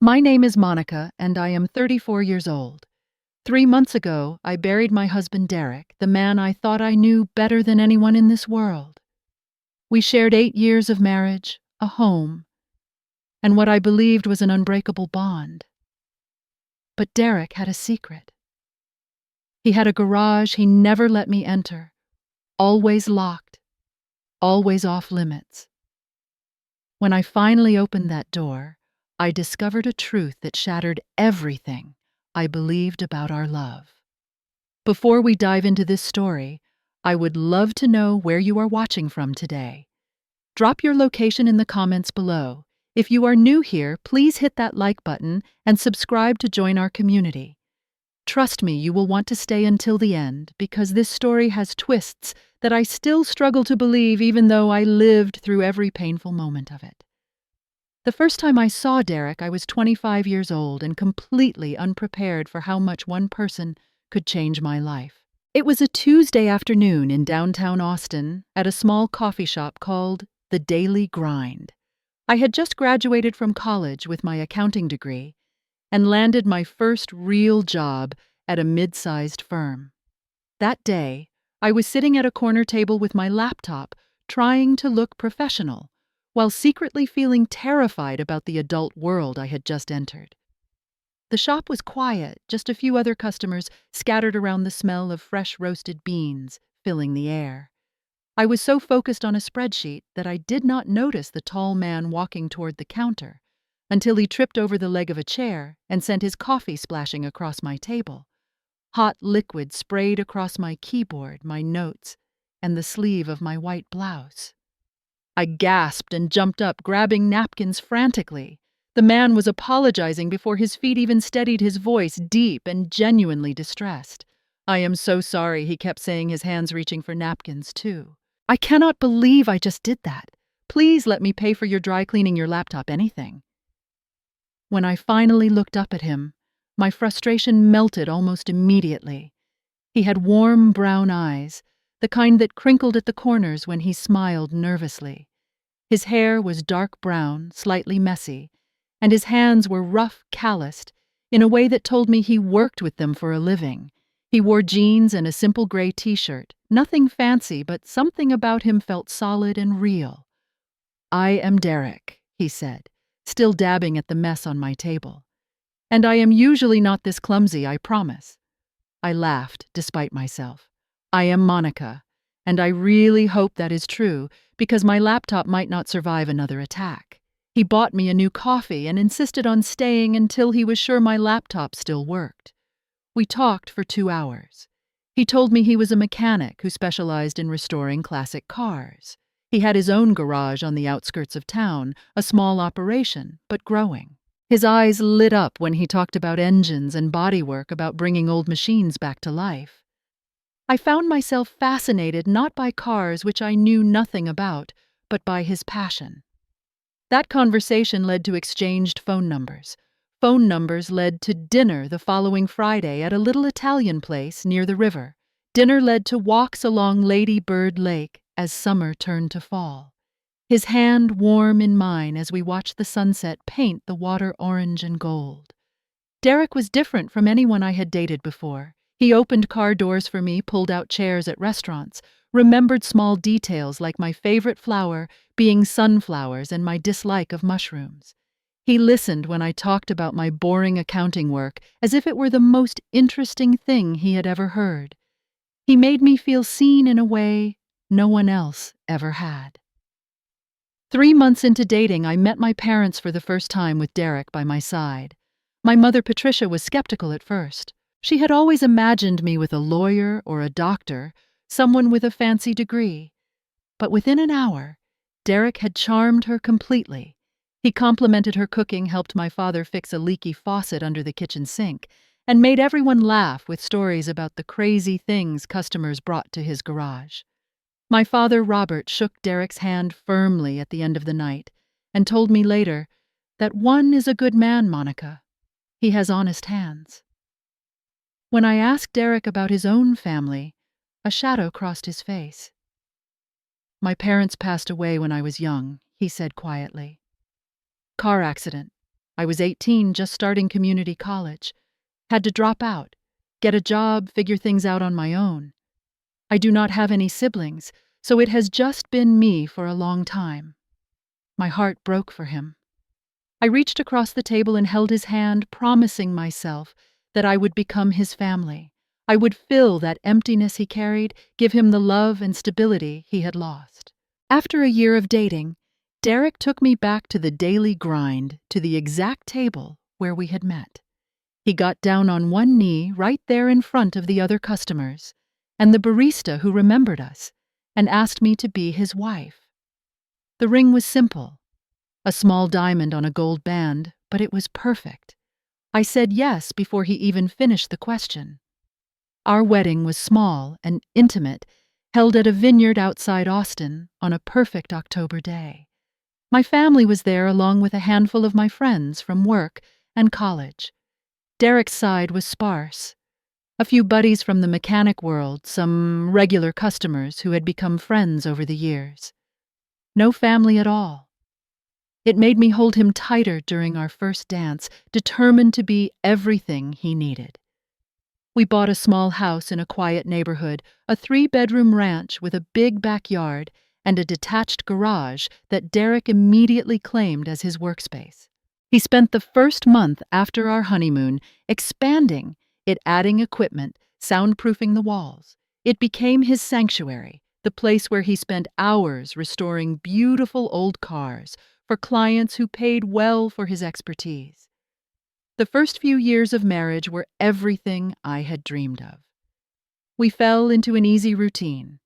My name is Monica, and I am 34 years old. 3 months ago, I buried my husband Derek, the man I thought I knew better than anyone in this world. We shared 8 years of marriage, a home, and what I believed was an unbreakable bond. But Derek had a secret. He had a garage he never let me enter, always locked, always off limits. When I finally opened that door, I discovered a truth that shattered everything I believed about our love. Before we dive into this story, I would love to know where you are watching from today. Drop your location in the comments below. If you are new here, please hit that like button and subscribe to join our community. Trust me, you will want to stay until the end because this story has twists that I still struggle to believe even though I lived through every painful moment of it. The first time I saw Derek, I was 25 years old and completely unprepared for how much one person could change my life. It was a Tuesday afternoon in downtown Austin at a small coffee shop called The Daily Grind. I had just graduated from college with my accounting degree and landed my first real job at a mid-sized firm. That day, I was sitting at a corner table with my laptop, trying to look professional, while secretly feeling terrified about the adult world I had just entered. The shop was quiet, just a few other customers scattered around, the smell of fresh roasted beans filling the air. I was so focused on a spreadsheet that I did not notice the tall man walking toward the counter until he tripped over the leg of a chair and sent his coffee splashing across my table. Hot liquid sprayed across my keyboard, my notes, and the sleeve of my white blouse. I gasped and jumped up, grabbing napkins frantically. The man was apologizing before his feet even steadied, his voice deep and genuinely distressed. "I am so sorry," he kept saying, his hands reaching for napkins, too. "I cannot believe I just did that. Please let me pay for your dry cleaning, your laptop, anything." When I finally looked up at him, my frustration melted almost immediately. He had warm brown eyes, the kind that crinkled at the corners when he smiled nervously. His hair was dark brown, slightly messy, and his hands were rough, calloused, in a way that told me he worked with them for a living. He wore jeans and a simple gray t-shirt, nothing fancy, but something about him felt solid and real. "I am Derek," he said, still dabbing at the mess on my table. "And I am usually not this clumsy, I promise." I laughed, despite myself. "I am Monica, and I really hope that is true, because my laptop might not survive another attack." He bought me a new coffee and insisted on staying until he was sure my laptop still worked. We talked for 2 hours. He told me he was a mechanic who specialized in restoring classic cars. He had his own garage on the outskirts of town, a small operation, but growing. His eyes lit up when he talked about engines and bodywork, about bringing old machines back to life. I found myself fascinated not by cars, which I knew nothing about, but by his passion. That conversation led to exchanged phone numbers. Phone numbers led to dinner the following Friday at a little Italian place near the river. Dinner led to walks along Lady Bird Lake as summer turned to fall. His hand warm in mine as we watched the sunset paint the water orange and gold. Derek was different from anyone I had dated before. He opened car doors for me, pulled out chairs at restaurants, remembered small details like my favorite flower being sunflowers and my dislike of mushrooms. He listened when I talked about my boring accounting work as if it were the most interesting thing he had ever heard. He made me feel seen in a way no one else ever had. 3 months into dating, I met my parents for the first time with Derek by my side. My mother, Patricia, was skeptical at first. She had always imagined me with a lawyer or a doctor, someone with a fancy degree. But within an hour, Derek had charmed her completely. He complimented her cooking, helped my father fix a leaky faucet under the kitchen sink, and made everyone laugh with stories about the crazy things customers brought to his garage. My father, Robert, shook Derek's hand firmly at the end of the night and told me later that one is a good man, Monica. He has honest hands. When I asked Derek about his own family, a shadow crossed his face. "My parents passed away when I was young," he said quietly. "Car accident. I was 18, just starting community college. Had to drop out, get a job, figure things out on my own. I do not have any siblings, so it has just been me for a long time. My heart broke for him. I reached across the table and held his hand, promising myself that I would become his family. I would fill that emptiness he carried, give him the love and stability he had lost. After a year of dating, Derek took me back to the daily grind, to the exact table where we had met. He got down on one knee right there in front of the other customers, and the barista who remembered us, and asked me to be his wife. The ring was simple, a small diamond on a gold band, but it was perfect. I said yes before he even finished the question. Our wedding was small and intimate, held at a vineyard outside Austin on a perfect October day. My family was there along with a handful of my friends from work and college. Derek's side was sparse. A few buddies from the mechanic world, some regular customers who had become friends over the years. No family at all. It made me hold him tighter during our first dance, determined to be everything he needed. We bought a small house in a quiet neighborhood, a 3-bedroom ranch with a big backyard and a detached garage that Derek immediately claimed as his workspace. He spent the first month after our honeymoon expanding it, adding equipment, soundproofing the walls. It became his sanctuary, the place where he spent hours restoring beautiful old cars for clients who paid well for his expertise. The first few years of marriage were everything I had dreamed of. We fell into an easy routine.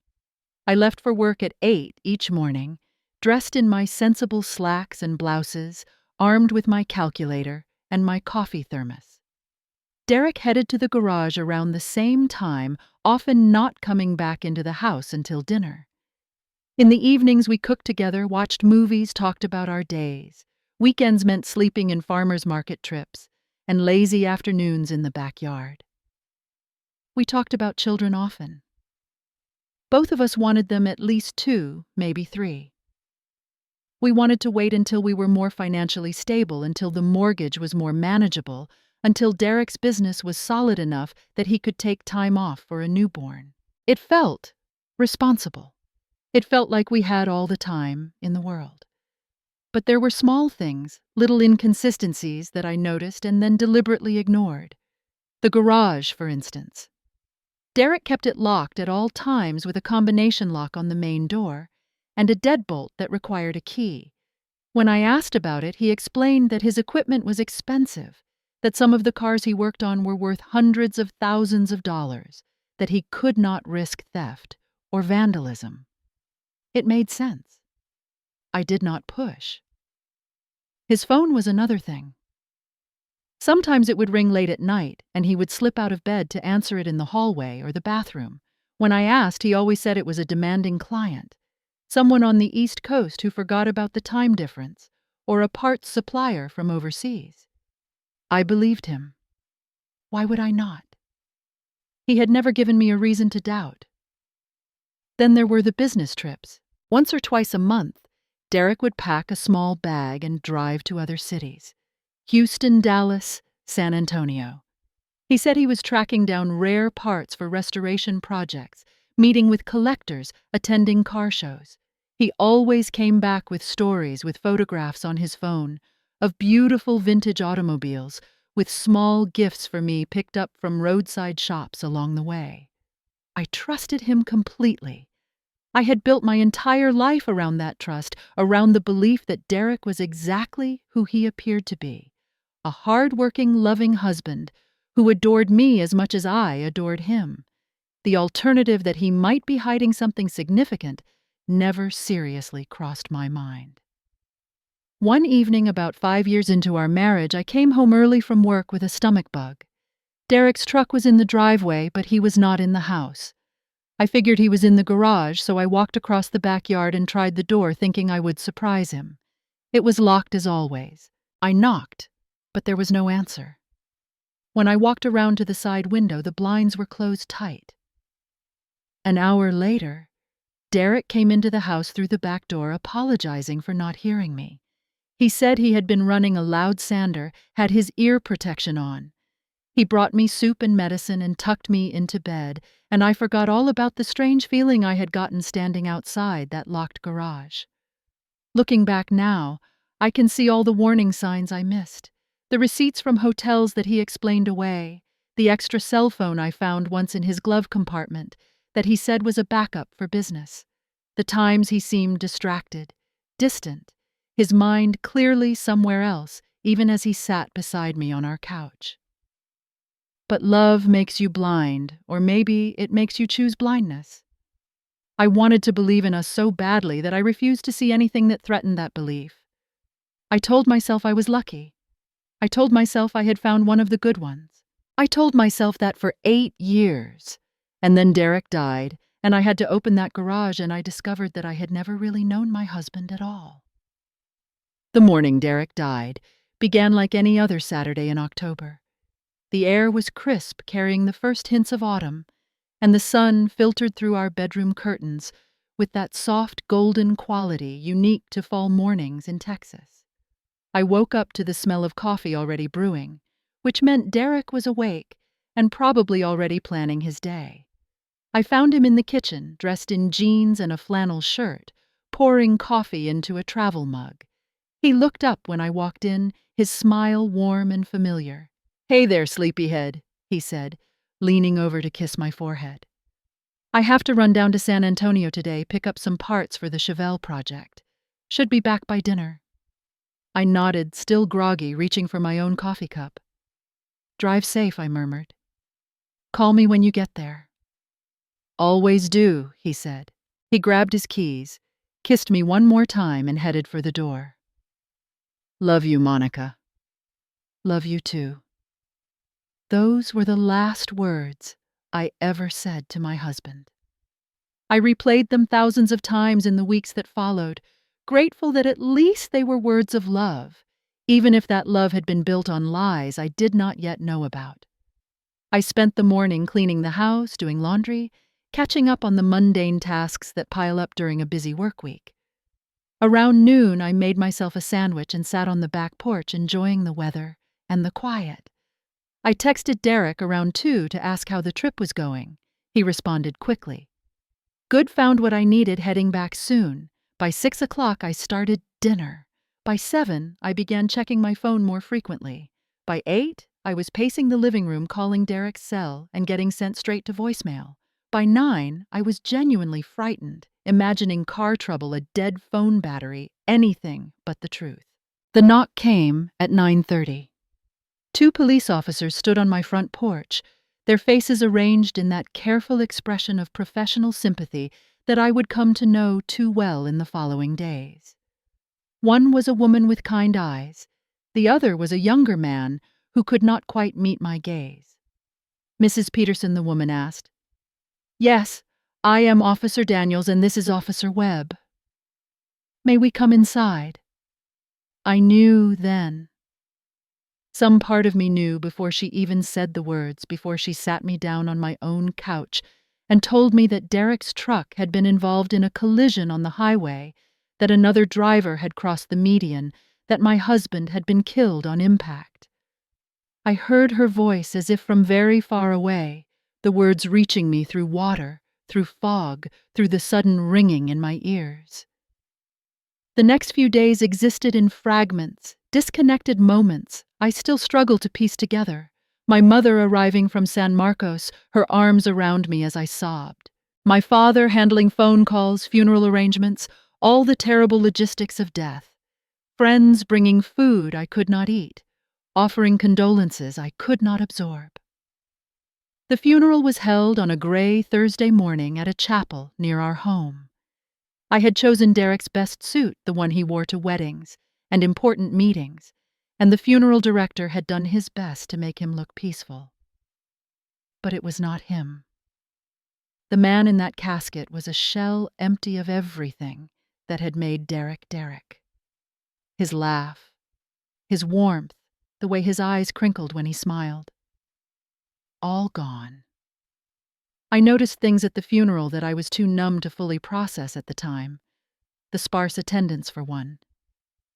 I left for work at 8 each morning, dressed in my sensible slacks and blouses, armed with my calculator and my coffee thermos. Derek headed to the garage around the same time, often not coming back into the house until dinner. In the evenings we cooked together, watched movies, talked about our days. Weekends meant sleeping in farmers market trips and lazy afternoons in the backyard. We talked about children often. Both of us wanted them at least 2, maybe 3. We wanted to wait until we were more financially stable, until the mortgage was more manageable, until Derek's business was solid enough that he could take time off for a newborn. It felt responsible. It felt like we had all the time in the world. But there were small things, little inconsistencies that I noticed and then deliberately ignored. The garage, for instance. Derek kept it locked at all times with a combination lock on the main door and a deadbolt that required a key. When I asked about it, he explained that his equipment was expensive, that some of the cars he worked on were worth hundreds of thousands of dollars, that he could not risk theft or vandalism. It made sense. I did not push. His phone was another thing. Sometimes it would ring late at night, and he would slip out of bed to answer it in the hallway or the bathroom. When I asked, he always said it was a demanding client, someone on the East Coast who forgot about the time difference, or a parts supplier from overseas. I believed him. Why would I not? He had never given me a reason to doubt. Then there were the business trips. Once or twice a month, Derek would pack a small bag and drive to other cities. Houston, Dallas, San Antonio. He said he was tracking down rare parts for restoration projects, meeting with collectors, attending car shows. He always came back with stories, with photographs on his phone, of beautiful vintage automobiles, with small gifts for me picked up from roadside shops along the way. I trusted him completely. I had built my entire life around that trust, around the belief that Derek was exactly who he appeared to be, a hard-working, loving husband who adored me as much as I adored him. The alternative that he might be hiding something significant never seriously crossed my mind. One evening about 5 years into our marriage, I came home early from work with a stomach bug. Derek's truck was in the driveway, but he was not in the house. I figured he was in the garage, so I walked across the backyard and tried the door, thinking I would surprise him. It was locked as always. I knocked, but there was no answer. When I walked around to the side window, the blinds were closed tight. An hour later, Derek came into the house through the back door, apologizing for not hearing me. He said he had been running a loud sander, had his ear protection on. He brought me soup and medicine and tucked me into bed, and I forgot all about the strange feeling I had gotten standing outside that locked garage. Looking back now, I can see all the warning signs I missed, the receipts from hotels that he explained away, the extra cell phone I found once in his glove compartment that he said was a backup for business, the times he seemed distracted, distant, his mind clearly somewhere else, even as he sat beside me on our couch. But love makes you blind, or maybe it makes you choose blindness. I wanted to believe in us so badly that I refused to see anything that threatened that belief. I told myself I was lucky. I told myself I had found one of the good ones. I told myself that for 8 years. And then Derek died, and I had to open that garage, and I discovered that I had never really known my husband at all. The morning Derek died began like any other Saturday in October. The air was crisp, carrying the first hints of autumn, and the sun filtered through our bedroom curtains with that soft golden quality unique to fall mornings in Texas. I woke up to the smell of coffee already brewing, which meant Derek was awake and probably already planning his day. I found him in the kitchen, dressed in jeans and a flannel shirt, pouring coffee into a travel mug. He looked up when I walked in, his smile warm and familiar. "Hey there, sleepyhead," he said, leaning over to kiss my forehead. "I have to run down to San Antonio today, pick up some parts for the Chevelle project. Should be back by dinner." I nodded, still groggy, reaching for my own coffee cup. "Drive safe," I murmured. "Call me when you get there." "Always do," he said. He grabbed his keys, kissed me one more time, and headed for the door. "Love you, Monica." "Love you too." Those were the last words I ever said to my husband. I replayed them thousands of times in the weeks that followed, grateful that at least they were words of love, even if that love had been built on lies I did not yet know about. I spent the morning cleaning the house, doing laundry, catching up on the mundane tasks that pile up during a busy work week. Around noon, I made myself a sandwich and sat on the back porch enjoying the weather and the quiet. I texted Derek around 2 to ask how the trip was going. He responded quickly. Good, found what I needed, heading back soon. By 6 o'clock, I started dinner. By 7, I began checking my phone more frequently. By 8, I was pacing the living room calling Derek's cell and getting sent straight to voicemail. By 9, I was genuinely frightened, imagining car trouble, a dead phone battery, anything but the truth. The knock came at 9:30. 2 police officers stood on my front porch, their faces arranged in that careful expression of professional sympathy that I would come to know too well in the following days. One was a woman with kind eyes. The other was a younger man who could not quite meet my gaze. "Mrs. Peterson," the woman asked. "Yes, I am Officer Daniels and this is Officer Webb." "May we come inside?" I knew then. Some part of me knew before she even said the words, before she sat me down on my own couch and told me that Derek's truck had been involved in a collision on the highway, that another driver had crossed the median, that my husband had been killed on impact. I heard her voice as if from very far away, the words reaching me through water, through fog, through the sudden ringing in my ears. The next few days existed in fragments, disconnected moments I still struggle to piece together. My mother arriving from San Marcos, her arms around me as I sobbed. My father handling phone calls, funeral arrangements, all the terrible logistics of death. Friends bringing food I could not eat, offering condolences I could not absorb. The funeral was held on a gray Thursday morning at a chapel near our home. I had chosen Derek's best suit, the one he wore to weddings and important meetings, and the funeral director had done his best to make him look peaceful. But it was not him. The man in that casket was a shell empty of everything that had made Derek Derek. His laugh, his warmth, the way his eyes crinkled when he smiled. All gone. I noticed things at the funeral that I was too numb to fully process at the time. The sparse attendance, for one.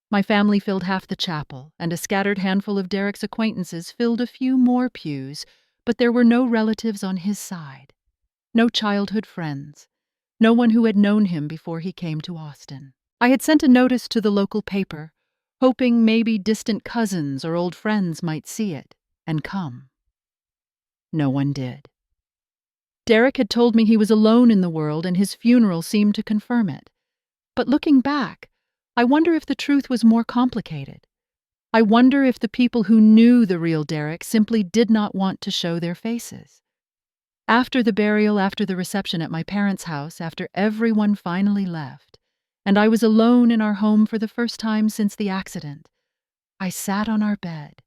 My family filled half the chapel, and a scattered handful of Derek's acquaintances filled a few more pews, but there were no relatives on his side, no childhood friends, no one who had known him before he came to Austin. I had sent a notice to the local paper, hoping maybe distant cousins or old friends might see it and come. No one did. Derek had told me he was alone in the world, and his funeral seemed to confirm it. But looking back, I wonder if the truth was more complicated. I wonder if the people who knew the real Derek simply did not want to show their faces. After the burial, after the reception at my parents' house, after everyone finally left, and I was alone in our home for the first time since the accident, I sat on our bed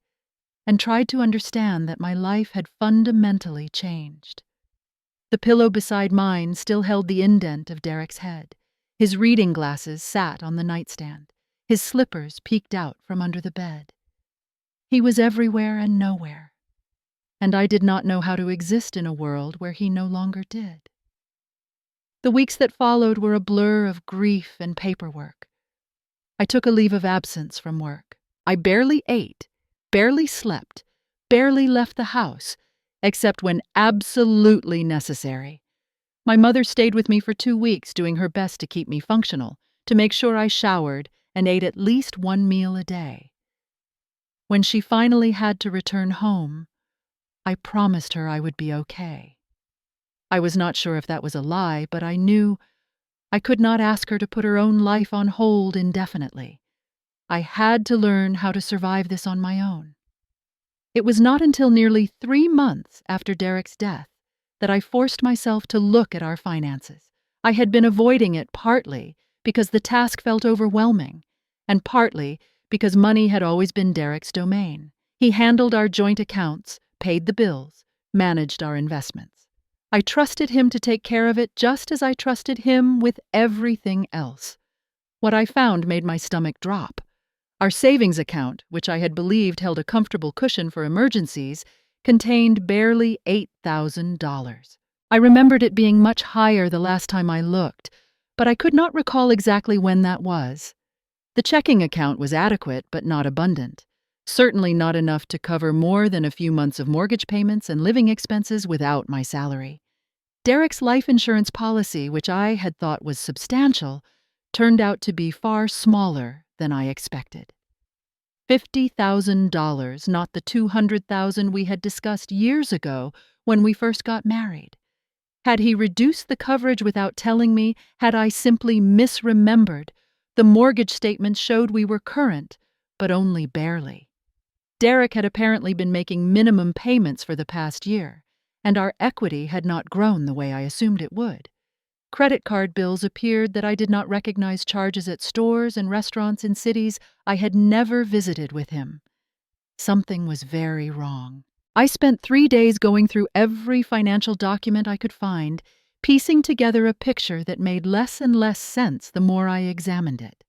and tried to understand that my life had fundamentally changed. The pillow beside mine still held the indent of Derek's head. His reading glasses sat on the nightstand. His slippers peeked out from under the bed. He was everywhere and nowhere, and I did not know how to exist in a world where he no longer did. The weeks that followed were a blur of grief and paperwork. I took a leave of absence from work. I barely ate, barely slept, barely left the house, except when absolutely necessary. My mother stayed with me for 2 weeks, doing her best to keep me functional, to make sure I showered and ate at least 1 meal a day. When she finally had to return home, I promised her I would be okay. I was not sure if that was a lie, but I knew I could not ask her to put her own life on hold indefinitely. I had to learn how to survive this on my own. It was not until nearly 3 months after Derek's death that I forced myself to look at our finances. I had been avoiding it partly because the task felt overwhelming, and partly because money had always been Derek's domain. He handled our joint accounts, paid the bills, managed our investments. I trusted him to take care of it just as I trusted him with everything else. What I found made my stomach drop. Our savings account, which I had believed held a comfortable cushion for emergencies, contained barely $8,000. I remembered it being much higher the last time I looked, but I could not recall exactly when that was. The checking account was adequate but not abundant. Certainly not enough to cover more than a few months of mortgage payments and living expenses without my salary. Derek's life insurance policy, which I had thought was substantial, turned out to be far smaller than I expected. $50,000, not the $200,000 we had discussed years ago when we first got married. Had he reduced the coverage without telling me? Had I simply misremembered? The mortgage statements showed we were current, but only barely. Derek had apparently been making minimum payments for the past year, and our equity had not grown the way I assumed it would. Credit card bills appeared that I did not recognize charges at stores and restaurants in cities I had never visited with him. Something was very wrong. I spent 3 days going through every financial document I could find, piecing together a picture that made less and less sense the more I examined it.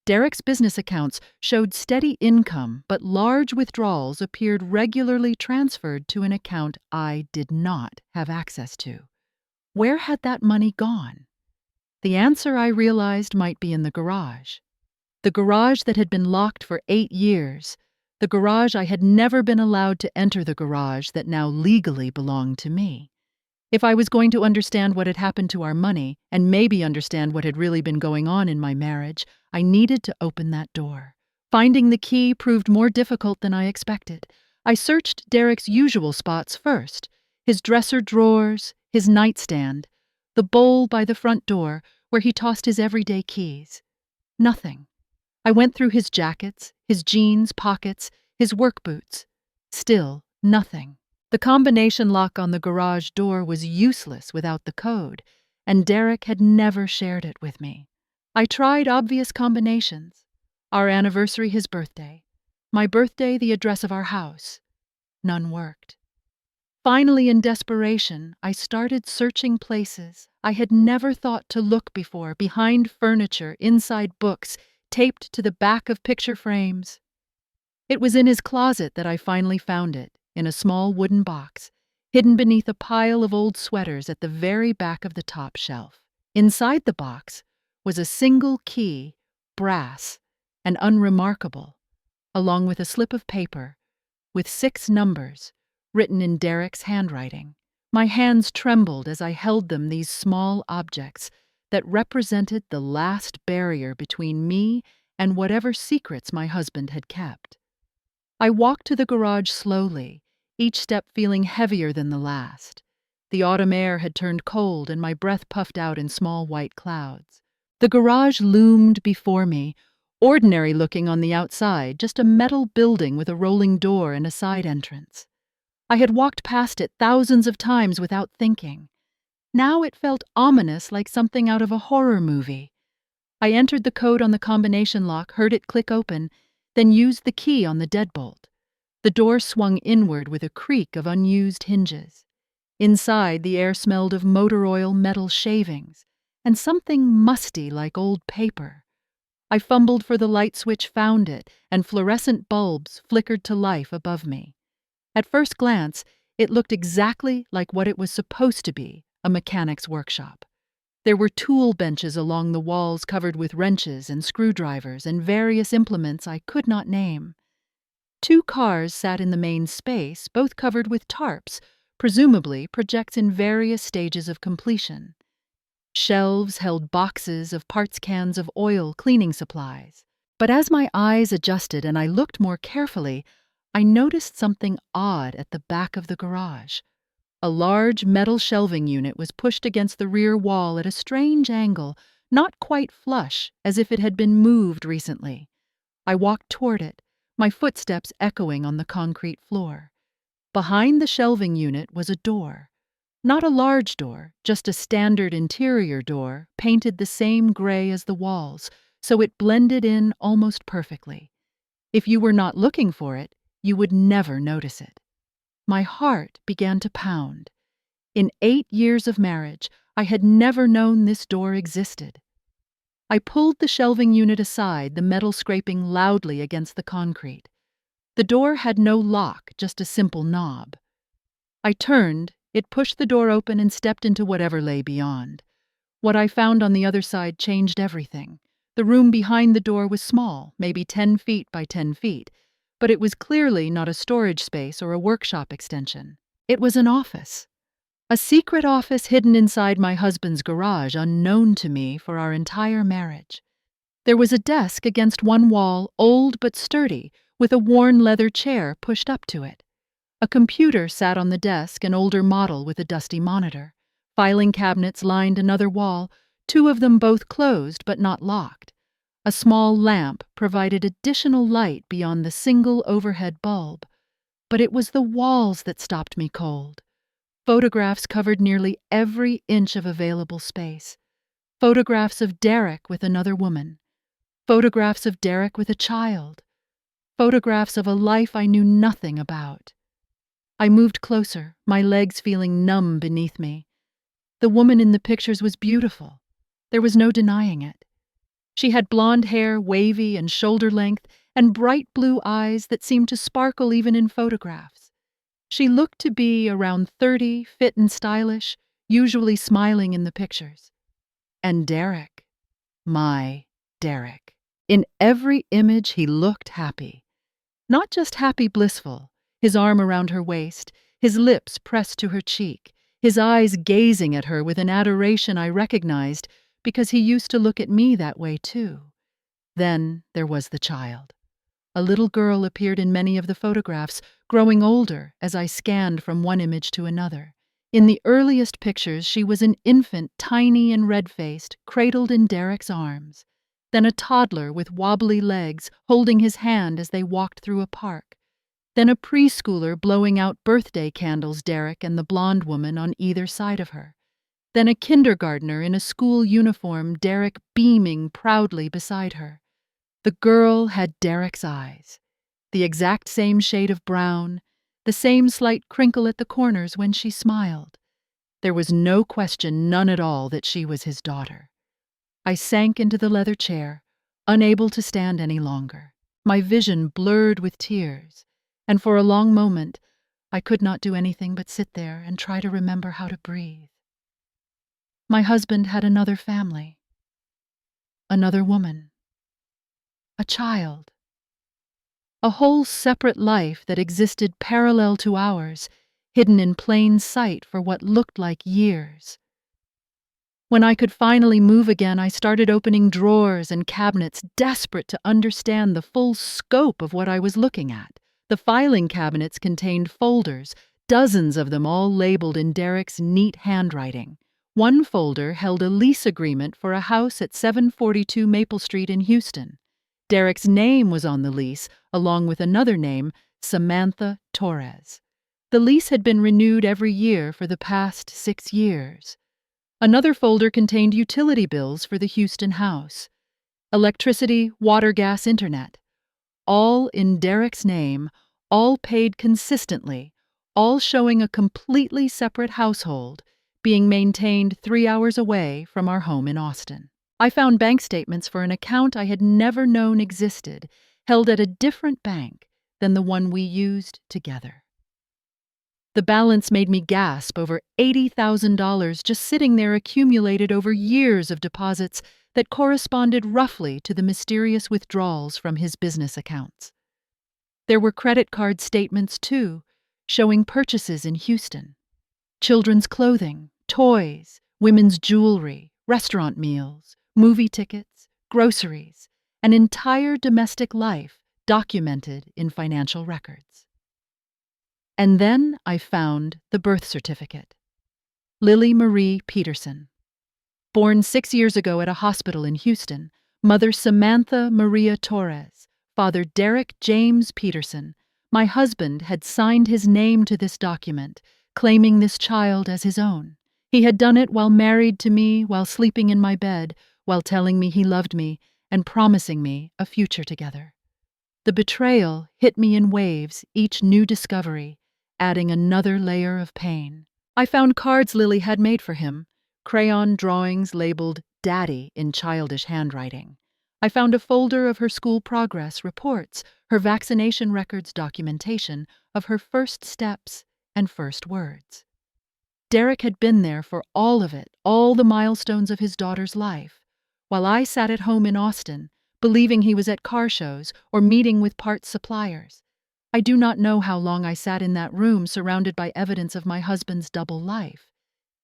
Derek's business accounts showed steady income, but large withdrawals appeared regularly transferred to an account I did not have access to. Where had that money gone? The answer, I realized, might be in the garage. The garage that had been locked for 8 years. The garage I had never been allowed to enter, the garage that now legally belonged to me. If I was going to understand what had happened to our money, and maybe understand what had really been going on in my marriage, I needed to open that door. Finding the key proved more difficult than I expected. I searched Derek's usual spots first: his dresser drawers, his nightstand, the bowl by the front door where he tossed his everyday keys. Nothing. I went through his jackets, his jeans pockets, his work boots. Still nothing. The combination lock on the garage door was useless without the code, and Derek had never shared it with me. I tried obvious combinations: our anniversary, his birthday; my birthday, the address of our house. None worked. Finally, in desperation, I started searching places I had never thought to look before: behind furniture, inside books, taped to the back of picture frames. It was in his closet that I finally found it, in a small wooden box, hidden beneath a pile of old sweaters at the very back of the top shelf. Inside the box was a single key, brass, and unremarkable, along with a slip of paper with 6 numbers written in Derek's handwriting. My hands trembled as I held them, these small objects that represented the last barrier between me and whatever secrets my husband had kept. I walked to the garage slowly, each step feeling heavier than the last. The autumn air had turned cold and my breath puffed out in small white clouds. The garage loomed before me, ordinary looking on the outside, just a metal building with a rolling door and a side entrance. I had walked past it thousands of times without thinking. Now it felt ominous, like something out of a horror movie. I entered the code on the combination lock, heard it click open, then used the key on the deadbolt. The door swung inward with a creak of unused hinges. Inside, the air smelled of motor oil, metal shavings, and something musty like old paper. I fumbled for the light switch, found it, and fluorescent bulbs flickered to life above me. At first glance, it looked exactly like what it was supposed to be, a mechanic's workshop. There were tool benches along the walls covered with wrenches and screwdrivers and various implements I could not name. 2 cars sat in the main space, both covered with tarps, presumably projects in various stages of completion. Shelves held boxes of parts, cans of oil, cleaning supplies. But as my eyes adjusted and I looked more carefully, I noticed something odd at the back of the garage. A large metal shelving unit was pushed against the rear wall at a strange angle, not quite flush, as if it had been moved recently. I walked toward it, my footsteps echoing on the concrete floor. Behind the shelving unit was a door. Not a large door, just a standard interior door, painted the same gray as the walls, so it blended in almost perfectly. If you were not looking for it, you would never notice it. My heart began to pound. In 8 years of marriage, I had never known this door existed. I pulled the shelving unit aside, the metal scraping loudly against the concrete. The door had no lock, just a simple knob. I turned, it pushed the door open and stepped into whatever lay beyond. What I found on the other side changed everything. The room behind the door was small, maybe 10 feet by 10 feet, but it was clearly not a storage space or a workshop extension. It was an office. A secret office hidden inside my husband's garage, unknown to me for our entire marriage. There was a desk against one wall, old but sturdy, with a worn leather chair pushed up to it. A computer sat on the desk, an older model with a dusty monitor. Filing cabinets lined another wall, 2 of them both closed but not locked. A small lamp provided additional light beyond the single overhead bulb. But it was the walls that stopped me cold. Photographs covered nearly every inch of available space. Photographs of Derek with another woman. Photographs of Derek with a child. Photographs of a life I knew nothing about. I moved closer, my legs feeling numb beneath me. The woman in the pictures was beautiful. There was no denying it. She had blonde hair, wavy and shoulder length, and bright blue eyes that seemed to sparkle even in photographs. She looked to be around 30, fit and stylish, usually smiling in the pictures. And Derek, my Derek. In every image he looked happy. Not just happy, blissful, his arm around her waist, his lips pressed to her cheek, his eyes gazing at her with an adoration I recognized because he used to look at me that way too. Then there was the child. A little girl appeared in many of the photographs, growing older as I scanned from one image to another. In the earliest pictures, she was an infant, tiny and red-faced, cradled in Derek's arms. Then a toddler with wobbly legs, holding his hand as they walked through a park. Then a preschooler blowing out birthday candles, Derek and the blonde woman on either side of her. Then a kindergartner in a school uniform, Derek beaming proudly beside her. The girl had Derek's eyes, the exact same shade of brown, the same slight crinkle at the corners when she smiled. There was no question, none at all, that she was his daughter. I sank into the leather chair, unable to stand any longer. My vision blurred with tears, and for a long moment I could not do anything but sit there and try to remember how to breathe. My husband had another family, another woman, a child. A whole separate life that existed parallel to ours, hidden in plain sight for what looked like years. When I could finally move again, I started opening drawers and cabinets, desperate to understand the full scope of what I was looking at. The filing cabinets contained folders, dozens of them all labeled in Derek's neat handwriting. One folder held a lease agreement for a house at 742 Maple Street in Houston. Derek's name was on the lease, along with another name, Samantha Torres. The lease had been renewed every year for the past 6 years. Another folder contained utility bills for the Houston house. Electricity, water, gas, internet. All in Derek's name, all paid consistently, all showing a completely separate household, being maintained 3 hours away from our home in Austin. I found bank statements for an account I had never known existed, held at a different bank than the one we used together. The balance made me gasp. Over $80,000 just sitting there, accumulated over years of deposits that corresponded roughly to the mysterious withdrawals from his business accounts. There were credit card statements, too, showing purchases in Houston. Children's clothing, toys, women's jewelry, restaurant meals, movie tickets, groceries, an entire domestic life documented in financial records. And then I found the birth certificate. Lily Marie Peterson. Born 6 years ago at a hospital in Houston, mother Samantha Maria Torres, father Derek James Peterson. My husband had signed his name to this document, claiming this child as his own. He had done it while married to me, while sleeping in my bed, while telling me he loved me and promising me a future together. The betrayal hit me in waves, each new discovery, adding another layer of pain. I found cards Lily had made for him, crayon drawings labeled Daddy in childish handwriting. I found a folder of her school progress reports, her vaccination records documentation of her first steps and first words. Derek had been there for all of it, all the milestones of his daughter's life, while I sat at home in Austin, believing he was at car shows or meeting with parts suppliers. I do not know how long I sat in that room surrounded by evidence of my husband's double life.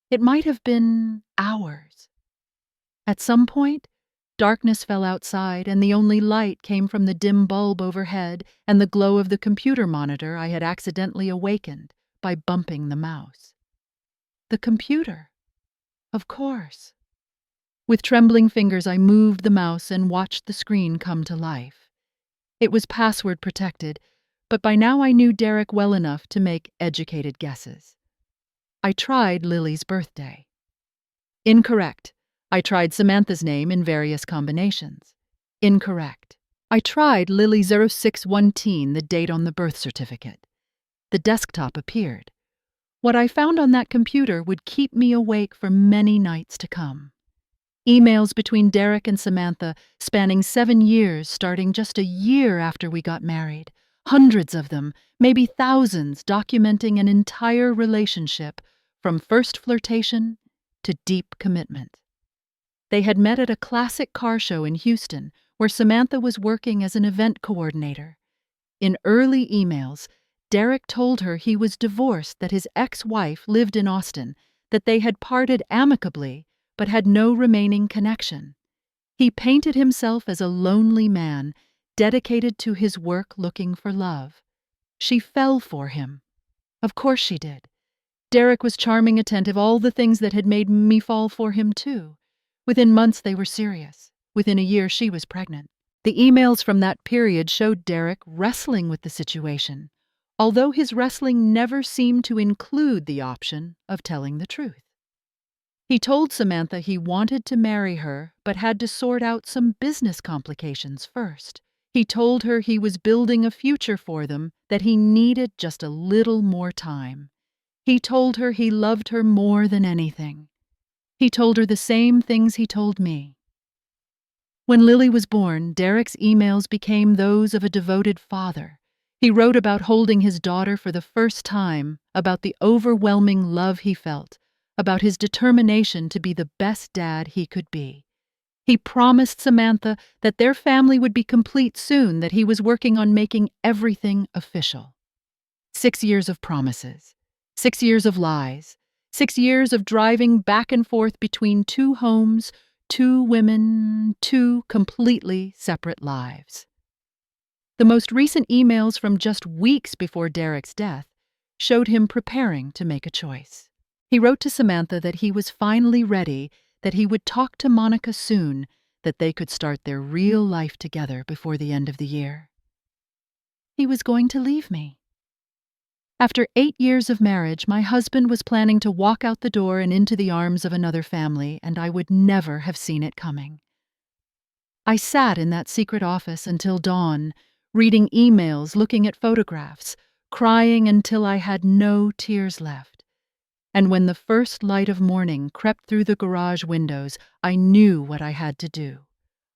It might have been hours. At some point, darkness fell outside and the only light came from the dim bulb overhead and the glow of the computer monitor I had accidentally awakened by bumping the mouse. The computer. Of course. With trembling fingers, I moved the mouse and watched the screen come to life. It was password protected, but by now I knew Derek well enough to make educated guesses. I tried Lily's birthday. Incorrect. I tried Samantha's name in various combinations. Incorrect. I tried Lily 0613, the date on the birth certificate. The desktop appeared. What I found on that computer would keep me awake for many nights to come. Emails between Derek and Samantha spanning 7 years, starting just a year after we got married. Hundreds of them, maybe thousands, documenting an entire relationship from first flirtation to deep commitment. They had met at a classic car show in Houston, where Samantha was working as an event coordinator. In early emails, Derek told her he was divorced, that his ex-wife lived in Austin, that they had parted amicably but had no remaining connection. He painted himself as a lonely man, dedicated to his work looking for love. She fell for him. Of course she did. Derek was charming, attentive, all the things that had made me fall for him too. Within months they were serious. Within a year she was pregnant. The emails from that period showed Derek wrestling with the situation, although his wrestling never seemed to include the option of telling the truth. He told Samantha he wanted to marry her, but had to sort out some business complications first. He told her he was building a future for them, that he needed just a little more time. He told her he loved her more than anything. He told her the same things he told me. When Lily was born, Derek's emails became those of a devoted father. He wrote about holding his daughter for the first time, about the overwhelming love he felt, about his determination to be the best dad he could be. He promised Samantha that their family would be complete soon, that he was working on making everything official. 6 years of promises, 6 years of lies, 6 years of driving back and forth between two homes, two women, two completely separate lives. The most recent emails from just weeks before Derek's death showed him preparing to make a choice. He wrote to Samantha that he was finally ready, that he would talk to Monica soon, that they could start their real life together before the end of the year. He was going to leave me. After 8 years of marriage, my husband was planning to walk out the door and into the arms of another family, and I would never have seen it coming. I sat in that secret office until dawn, reading emails, looking at photographs, crying until I had no tears left. And when the first light of morning crept through the garage windows, I knew what I had to do.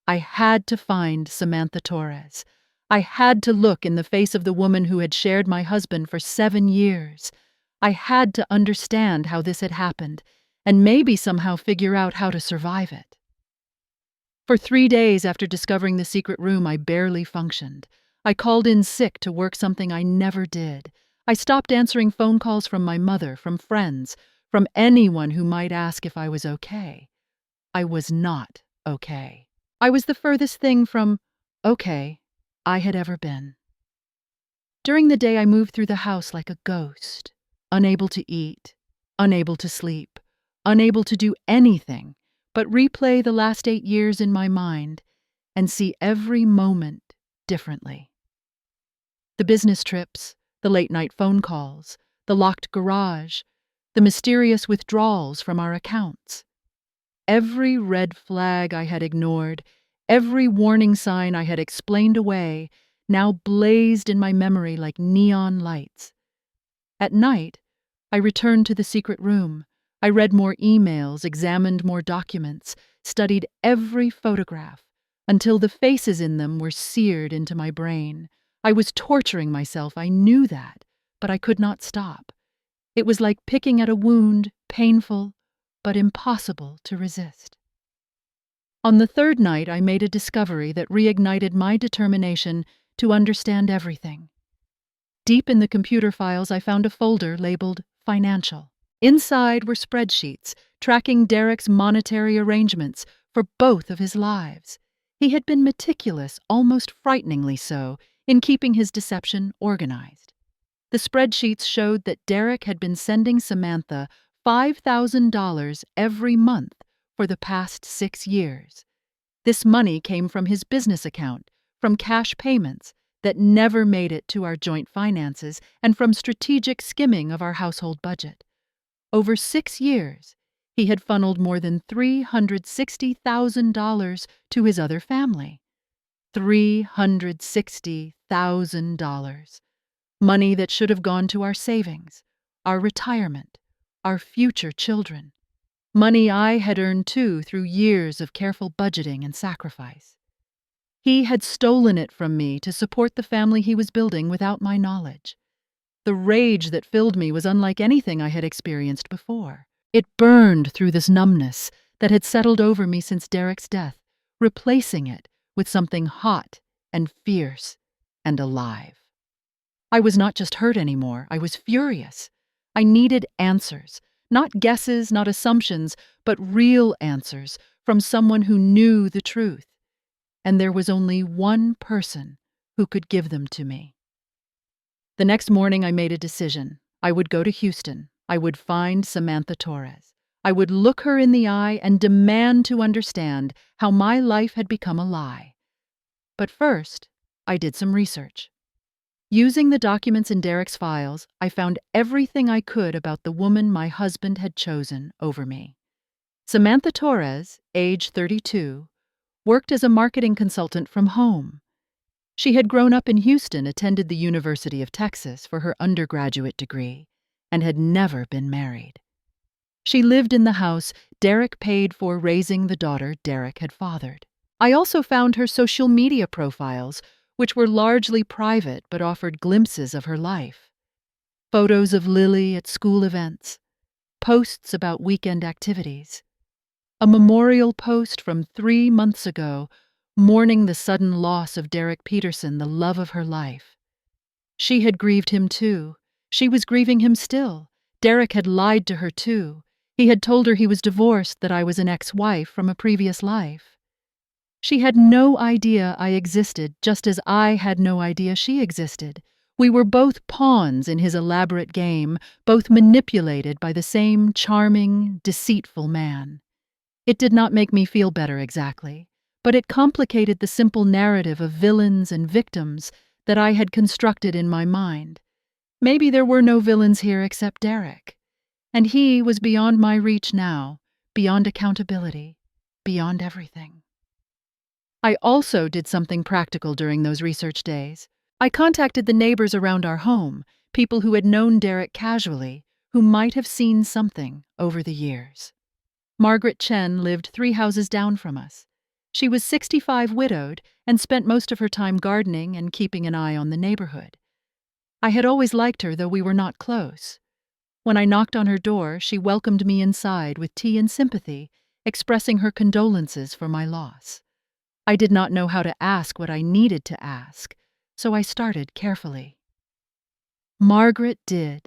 I had to find Samantha Torres. I had to look in the face of the woman who had shared my husband for 7 years. I had to understand how this had happened, and maybe somehow figure out how to survive it. For 3 days after discovering the secret room, I barely functioned. I called in sick to work, something I never did. I stopped answering phone calls from my mother, from friends, from anyone who might ask if I was okay. I was not okay. I was the furthest thing from okay I had ever been. During the day, I moved through the house like a ghost, unable to eat, unable to sleep, unable to do anything but replay the last 8 years in my mind and see every moment differently. The business trips, the late-night phone calls, the locked garage, the mysterious withdrawals from our accounts. Every red flag I had ignored, every warning sign I had explained away, now blazed in my memory like neon lights. At night, I returned to the secret room. I read more emails, examined more documents, studied every photograph, until the faces in them were seared into my brain. I was torturing myself, I knew that, but I could not stop. It was like picking at a wound, painful, but impossible to resist. On the third night, I made a discovery that reignited my determination to understand everything. Deep in the computer files, I found a folder labeled Financial. Inside were spreadsheets tracking Derek's monetary arrangements for both of his lives. He had been meticulous, almost frighteningly so, in keeping his deception organized. The spreadsheets showed that Derek had been sending Samantha $5,000 every month for the past 6 years. This money came from his business account, from cash payments that never made it to our joint finances, and from strategic skimming of our household budget. Over 6 years, he had funneled more than $360,000 to his other family. $360,000. Money that should have gone to our savings, our retirement, our future children. Money I had earned too through years of careful budgeting and sacrifice. He had stolen it from me to support the family he was building without my knowledge. The rage that filled me was unlike anything I had experienced before. It burned through this numbness that had settled over me since Derek's death, replacing it with something hot and fierce and alive. I was not just hurt anymore, I was furious. I needed answers, not guesses, not assumptions, but real answers from someone who knew the truth. And there was only one person who could give them to me. The next morning, I made a decision. I would go to Houston. I would find Samantha Torres. I would look her in the eye and demand to understand how my life had become a lie. But first, I did some research. Using the documents in Derek's files, I found everything I could about the woman my husband had chosen over me. Samantha Torres, age 32, worked as a marketing consultant from home. She had grown up in Houston, attended the University of Texas for her undergraduate degree, and had never been married. She lived in the house Derek paid for, raising the daughter Derek had fathered. I also found her social media profiles, which were largely private but offered glimpses of her life. Photos of Lily at school events, posts about weekend activities. A memorial post from 3 months ago, mourning the sudden loss of Derek Peterson, the love of her life. She had grieved him too. She was grieving him still. Derek had lied to her too. He had told her he was divorced, that I was an ex-wife from a previous life. She had no idea I existed, just as I had no idea she existed. We were both pawns in his elaborate game, both manipulated by the same charming, deceitful man. It did not make me feel better exactly, but it complicated the simple narrative of villains and victims that I had constructed in my mind. Maybe there were no villains here except Derek, and he was beyond my reach now, beyond accountability, beyond everything. I also did something practical during those research days. I contacted the neighbors around our home, people who had known Derek casually, who might have seen something over the years. Margaret Chen lived 3 houses down from us. She was 65, widowed, and spent most of her time gardening and keeping an eye on the neighborhood. I had always liked her, though we were not close. When I knocked on her door, she welcomed me inside with tea and sympathy, expressing her condolences for my loss. I did not know how to ask what I needed to ask, so I started carefully. Margaret did.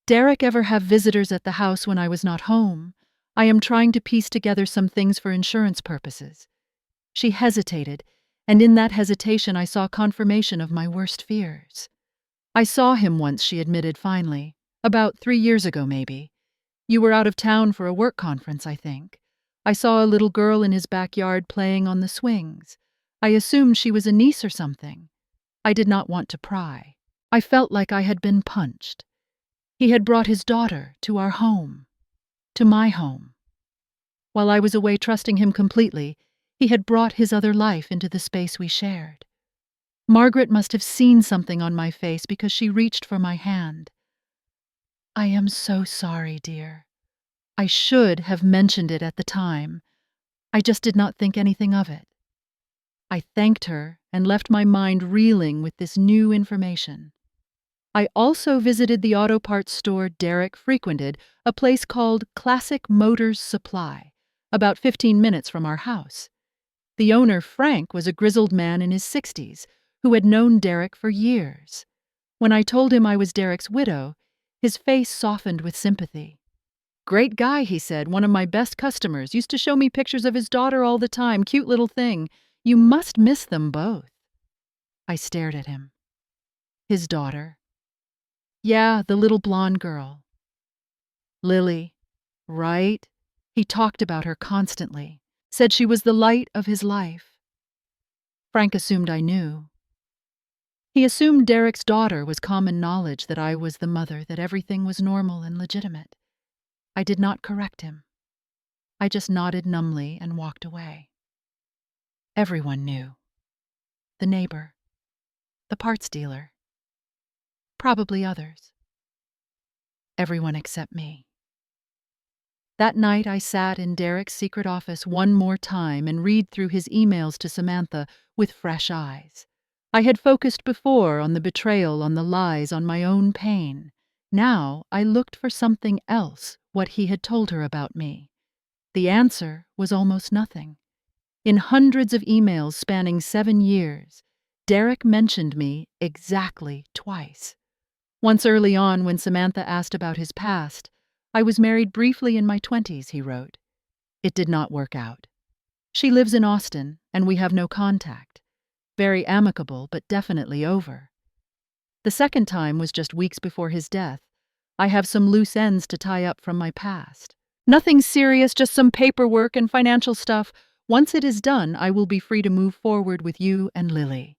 Derek ever have visitors at the house when I was not home? I am trying to piece together some things for insurance purposes. She hesitated, and in that hesitation I saw confirmation of my worst fears. I saw him once, she admitted finally. About 3 years ago, maybe. You were out of town for a work conference, I think. I saw a little girl in his backyard playing on the swings. I assumed she was a niece or something. I did not want to pry. I felt like I had been punched. He had brought his daughter to our home, to my home. While I was away trusting him completely, he had brought his other life into the space we shared. Margaret must have seen something on my face because she reached for my hand. I am so sorry, dear. I should have mentioned it at the time. I just did not think anything of it. I thanked her and left my mind reeling with this new information. I also visited the auto parts store Derek frequented, a place called Classic Motors Supply, about 15 minutes from our house. The owner, Frank, was a grizzled man in his 60s who had known Derek for years. When I told him I was Derek's widow, his face softened with sympathy. "Great guy," he said, "one of my best customers. Used to show me pictures of his daughter all the time. Cute little thing. You must miss them both." I stared at him. His daughter? Yeah, the little blonde girl. Lily. Right? He talked about her constantly. Said she was the light of his life. Frank assumed I knew. He assumed Derek's daughter was common knowledge, that I was the mother, that everything was normal and legitimate. I did not correct him. I just nodded numbly and walked away. Everyone knew. The neighbor. The parts dealer. Probably others. Everyone except me. That night I sat in Derek's secret office one more time and read through his emails to Samantha with fresh eyes. I had focused before on the betrayal, on the lies, on my own pain. Now I looked for something else, what he had told her about me. The answer was almost nothing. In hundreds of emails spanning 7 years, Derek mentioned me exactly twice. Once early on, when Samantha asked about his past, "I was married briefly in my 20s, he wrote. It did not work out. She lives in Austin, and we have no contact. Very amicable, but definitely over. The second time was just weeks before his death. I have some loose ends to tie up from my past. Nothing serious, just some paperwork and financial stuff. Once it is done, I will be free to move forward with you and Lily.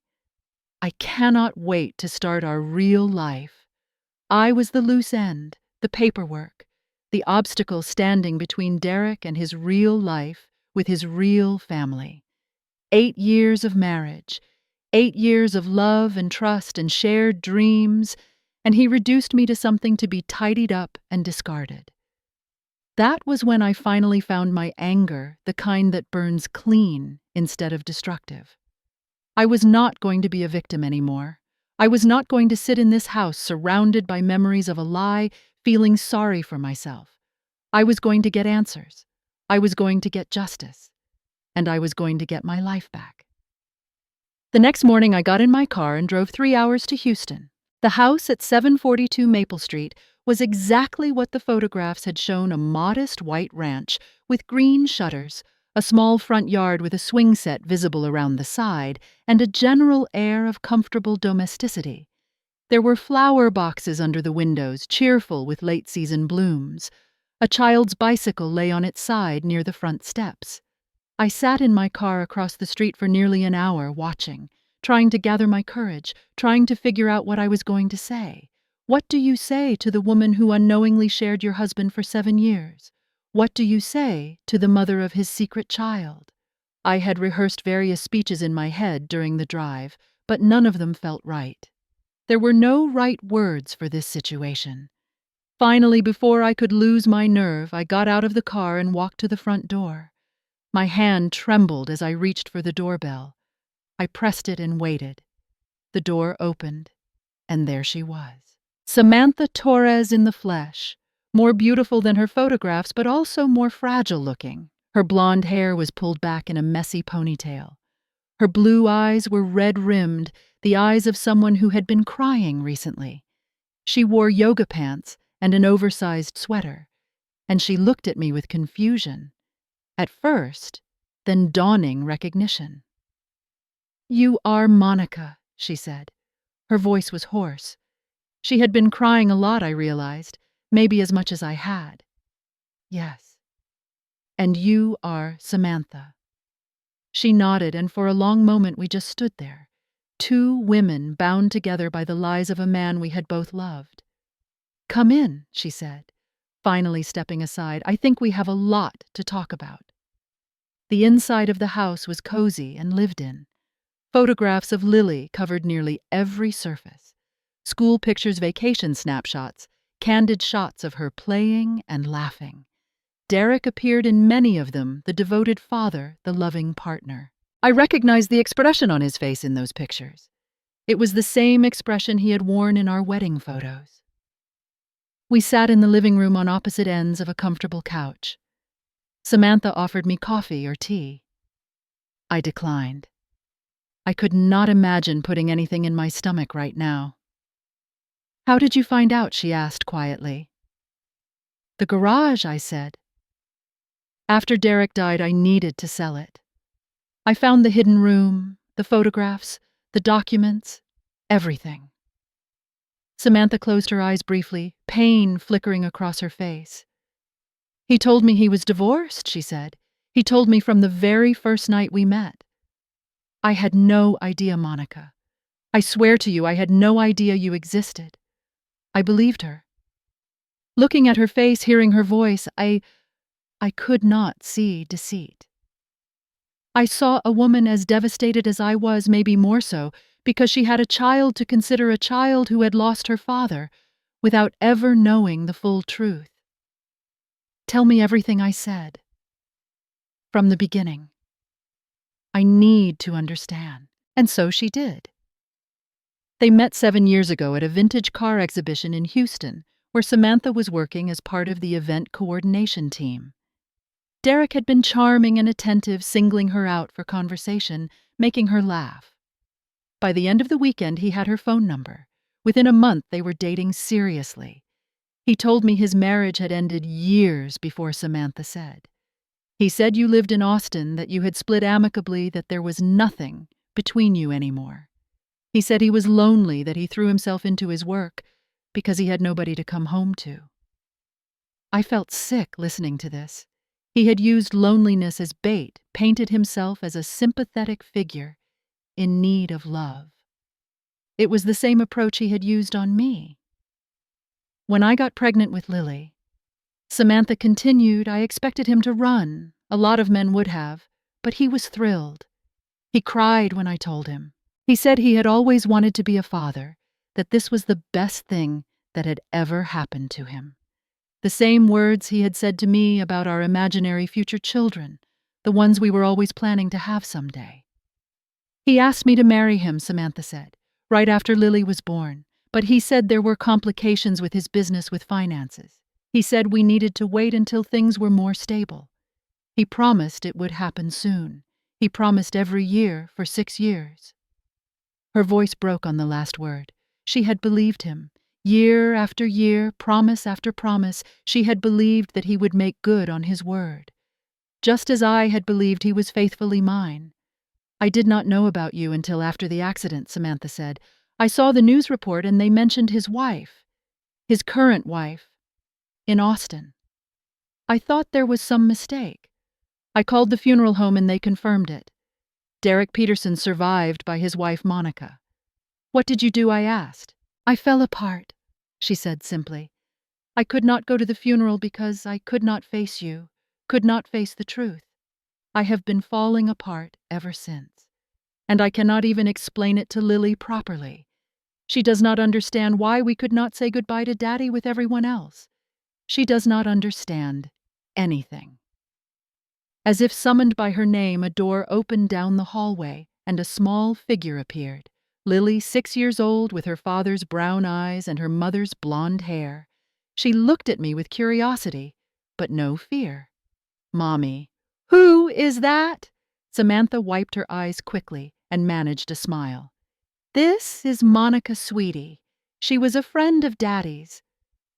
I cannot wait to start our real life. I was the loose end, the paperwork, the obstacle standing between Derek and his real life with his real family. 8 years of marriage, 8 years of love and trust and shared dreams, and he reduced me to something to be tidied up and discarded. That was when I finally found my anger, the kind that burns clean instead of destructive. I was not going to be a victim anymore. I was not going to sit in this house surrounded by memories of a lie, feeling sorry for myself. I was going to get answers. I was going to get justice, and I was going to get my life back. The next morning, I got in my car and drove 3 hours to Houston. The house at 742 Maple Street was exactly what the photographs had shown: a modest white ranch with green shutters, a small front yard with a swing set visible around the side, and a general air of comfortable domesticity. There were flower boxes under the windows, cheerful with late-season blooms. A child's bicycle lay on its side near the front steps. I sat in my car across the street for nearly an hour, watching, trying to gather my courage, trying to figure out what I was going to say. What do you say to the woman who unknowingly shared your husband for 7 years? What do you say to the mother of his secret child? I had rehearsed various speeches in my head during the drive, but none of them felt right. There were no right words for this situation. Finally, before I could lose my nerve, I got out of the car and walked to the front door. My hand trembled as I reached for the doorbell. I pressed it and waited. The door opened, and there she was. Samantha Torres in the flesh, more beautiful than her photographs, but also more fragile-looking. Her blonde hair was pulled back in a messy ponytail. Her blue eyes were red-rimmed, the eyes of someone who had been crying recently. She wore yoga pants and an oversized sweater, and she looked at me with confusion. At first, then dawning recognition. "You are Monica," she said. Her voice was hoarse. She had been crying a lot, I realized, maybe as much as I had. "Yes." "And you are Samantha." She nodded, and for a long moment we just stood there, 2 women bound together by the lies of a man we had both loved. "Come in," she said, finally stepping aside. "I think we have a lot to talk about." The inside of the house was cozy and lived in. Photographs of Lily covered nearly every surface. School pictures, vacation snapshots, candid shots of her playing and laughing. Derek appeared in many of them, the devoted father, the loving partner. I recognized the expression on his face in those pictures. It was the same expression he had worn in our wedding photos. We sat in the living room on opposite ends of a comfortable couch. Samantha offered me coffee or tea. I declined. I could not imagine putting anything in my stomach right now. "How did you find out?" she asked quietly. "The garage," I said. After Derek died, I needed to sell it. I found the hidden room, the photographs, the documents, everything. Samantha closed her eyes briefly, pain flickering across her face. "He told me he was divorced," she said. "He told me from the very first night we met." I had no idea, Monica. I swear to you, I had no idea you existed. I believed her. Looking at her face, hearing her voice, I could not see deceit. I saw a woman as devastated as I was, maybe more so, because she had a child to consider, a child who had lost her father, without ever knowing the full truth. "Tell me everything," I said. "From the beginning. I need to understand." And so she did. They met 7 years ago at a vintage car exhibition in Houston, where Samantha was working as part of the event coordination team. Derek had been charming and attentive, singling her out for conversation, making her laugh. By the end of the weekend, he had her phone number. Within a month, they were dating seriously. He told me his marriage had ended years before Samantha said. He said you lived in Austin, that you had split amicably, that there was nothing between you anymore. He said he was lonely, that he threw himself into his work because he had nobody to come home to. I felt sick listening to this. He had used loneliness as bait, painted himself as a sympathetic figure in need of love. It was the same approach he had used on me. When I got pregnant with Lily, Samantha continued, I expected him to run. A lot of men would have, but he was thrilled. He cried when I told him. He said he had always wanted to be a father, that this was the best thing that had ever happened to him. The same words he had said to me about our imaginary future children, the ones we were always planning to have someday. He asked me to marry him, Samantha said, right after Lily was born, but he said there were complications with his business with finances. He said we needed to wait until things were more stable. He promised it would happen soon. He promised every year for 6 years. Her voice broke on the last word. She had believed him. Year after year, promise after promise, she had believed that he would make good on his word. Just as I had believed he was faithfully mine. I did not know about you until after the accident, Samantha said. I saw the news report and they mentioned his wife, his current wife, in Austin. I thought there was some mistake. I called the funeral home and they confirmed it. Derek Peterson survived by his wife Monica. What did you do? I asked. I fell apart, she said simply. I could not go to the funeral because I could not face you, could not face the truth. I have been falling apart ever since. And I cannot even explain it to Lily properly. She does not understand why we could not say goodbye to Daddy with everyone else. She does not understand anything. As if summoned by her name, a door opened down the hallway and a small figure appeared. Lily, 6 years old, with her father's brown eyes and her mother's blonde hair. She looked at me with curiosity, but no fear. Mommy. Who is that? Samantha wiped her eyes quickly and managed a smile. This is Monica Sweetie. She was a friend of Daddy's.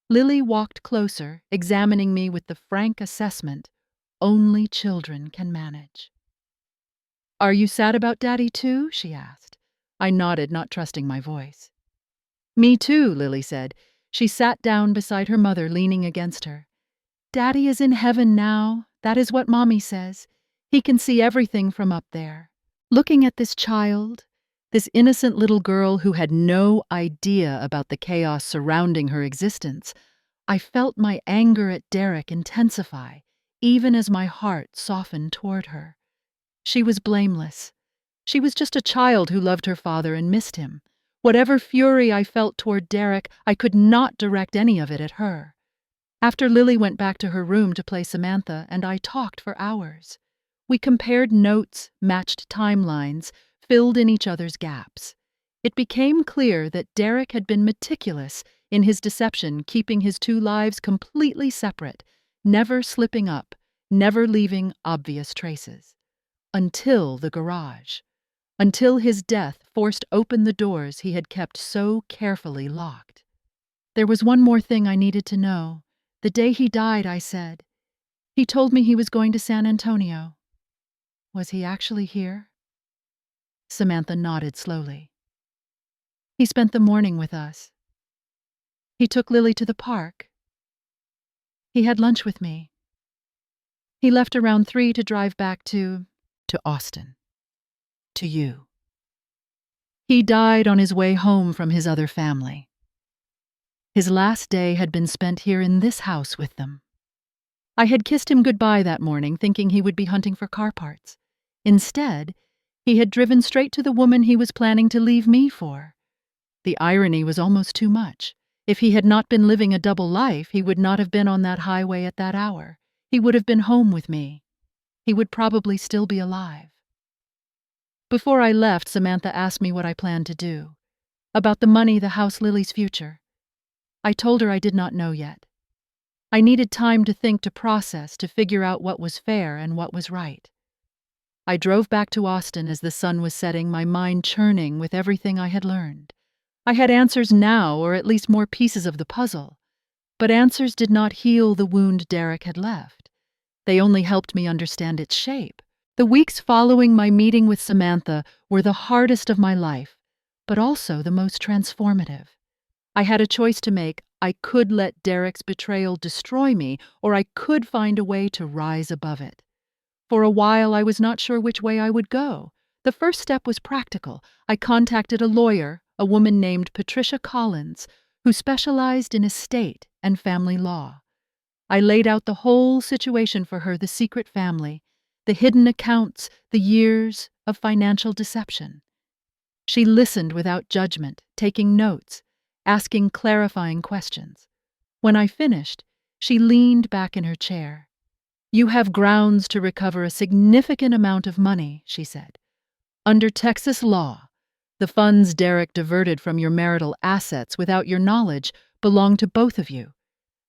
Lily walked closer, examining me with the frank assessment only children can manage. Are you sad about Daddy too? She asked. I nodded, not trusting my voice. Me too, Lily said. She sat down beside her mother, leaning against her. Daddy is in heaven now. That is what Mommy says. He can see everything from up there. Looking at this child, this innocent little girl who had no idea about the chaos surrounding her existence, I felt my anger at Derek intensify, even as my heart softened toward her. She was blameless. She was just a child who loved her father and missed him. Whatever fury I felt toward Derek, I could not direct any of it at her. After Lily went back to her room to play Samantha, and I talked for hours. We compared notes, matched timelines, filled in each other's gaps. It became clear that Derek had been meticulous in his deception, keeping his two lives completely separate, never slipping up, never leaving obvious traces. Until the garage. Until his death forced open the doors he had kept so carefully locked. There was one more thing I needed to know. The day he died, I said. He told me he was going to San Antonio. Was he actually here? Samantha nodded slowly. He spent the morning with us. He took Lily to the park. He had lunch with me. He left around 3 to drive back to Austin. To you. He died on his way home from his other family. His last day had been spent here in this house with them. I had kissed him goodbye that morning, thinking he would be hunting for car parts. Instead, he had driven straight to the woman he was planning to leave me for. The irony was almost too much. If he had not been living a double life, he would not have been on that highway at that hour. He would have been home with me. He would probably still be alive. Before I left, Samantha asked me what I planned to do. About the money, the house, Lily's future. I told her I did not know yet. I needed time to think, to process, to figure out what was fair and what was right. I drove back to Austin as the sun was setting, my mind churning with everything I had learned. I had answers now, or at least more pieces of the puzzle. But answers did not heal the wound Derek had left. They only helped me understand its shape. The weeks following my meeting with Samantha were the hardest of my life, but also the most transformative. I had a choice to make. I could let Derek's betrayal destroy me, or I could find a way to rise above it. For a while, I was not sure which way I would go. The first step was practical. I contacted a lawyer, a woman named Patricia Collins, who specialized in estate and family law. I laid out the whole situation for her, the secret family, the hidden accounts, the years of financial deception. She listened without judgment, taking notes, asking clarifying questions. When I finished, she leaned back in her chair. You have grounds to recover a significant amount of money, she said. Under Texas law, the funds Derek diverted from your marital assets without your knowledge belong to both of you.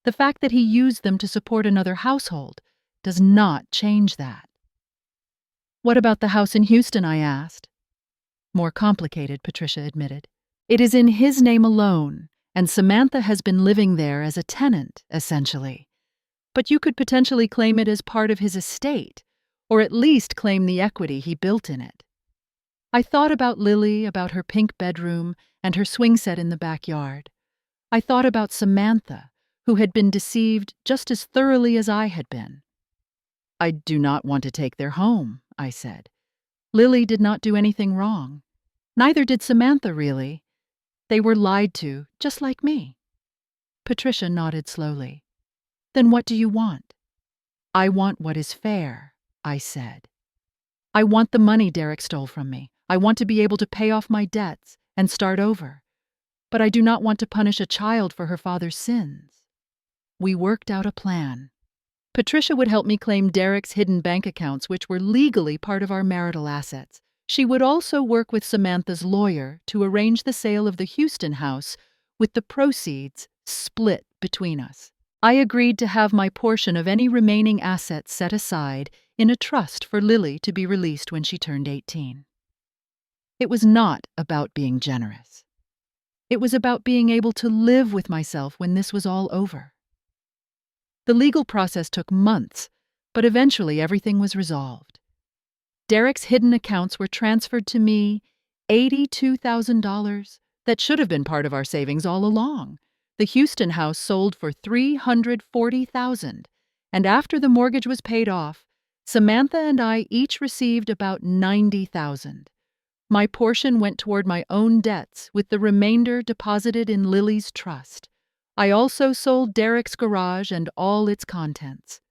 The fact that he used them to support another household does not change that. What about the house in Houston? I asked. More complicated, Patricia admitted. It is in his name alone, and Samantha has been living there as a tenant, essentially. But you could potentially claim it as part of his estate, or at least claim the equity he built in it. I thought about Lily, about her pink bedroom, and her swing set in the backyard. I thought about Samantha, who had been deceived just as thoroughly as I had been. I do not want to take their home, I said. Lily did not do anything wrong. Neither did Samantha, really. They were lied to, just like me. Patricia nodded slowly. Then what do you want? I want what is fair, I said. I want the money Derek stole from me. I want to be able to pay off my debts and start over. But I do not want to punish a child for her father's sins. We worked out a plan. Patricia would help me claim Derek's hidden bank accounts, which were legally part of our marital assets. She would also work with Samantha's lawyer to arrange the sale of the Houston house, with the proceeds split between us. I agreed to have my portion of any remaining assets set aside in a trust for Lily to be released when she turned 18. It was not about being generous. It was about being able to live with myself when this was all over. The legal process took months, but eventually everything was resolved. Derek's hidden accounts were transferred to me, $82,000 that should have been part of our savings all along. The Houston house sold for $340,000, and after the mortgage was paid off, Samantha and I each received about $90,000. My portion went toward my own debts, with the remainder deposited in Lily's trust. I also sold Derek's garage and all its contents.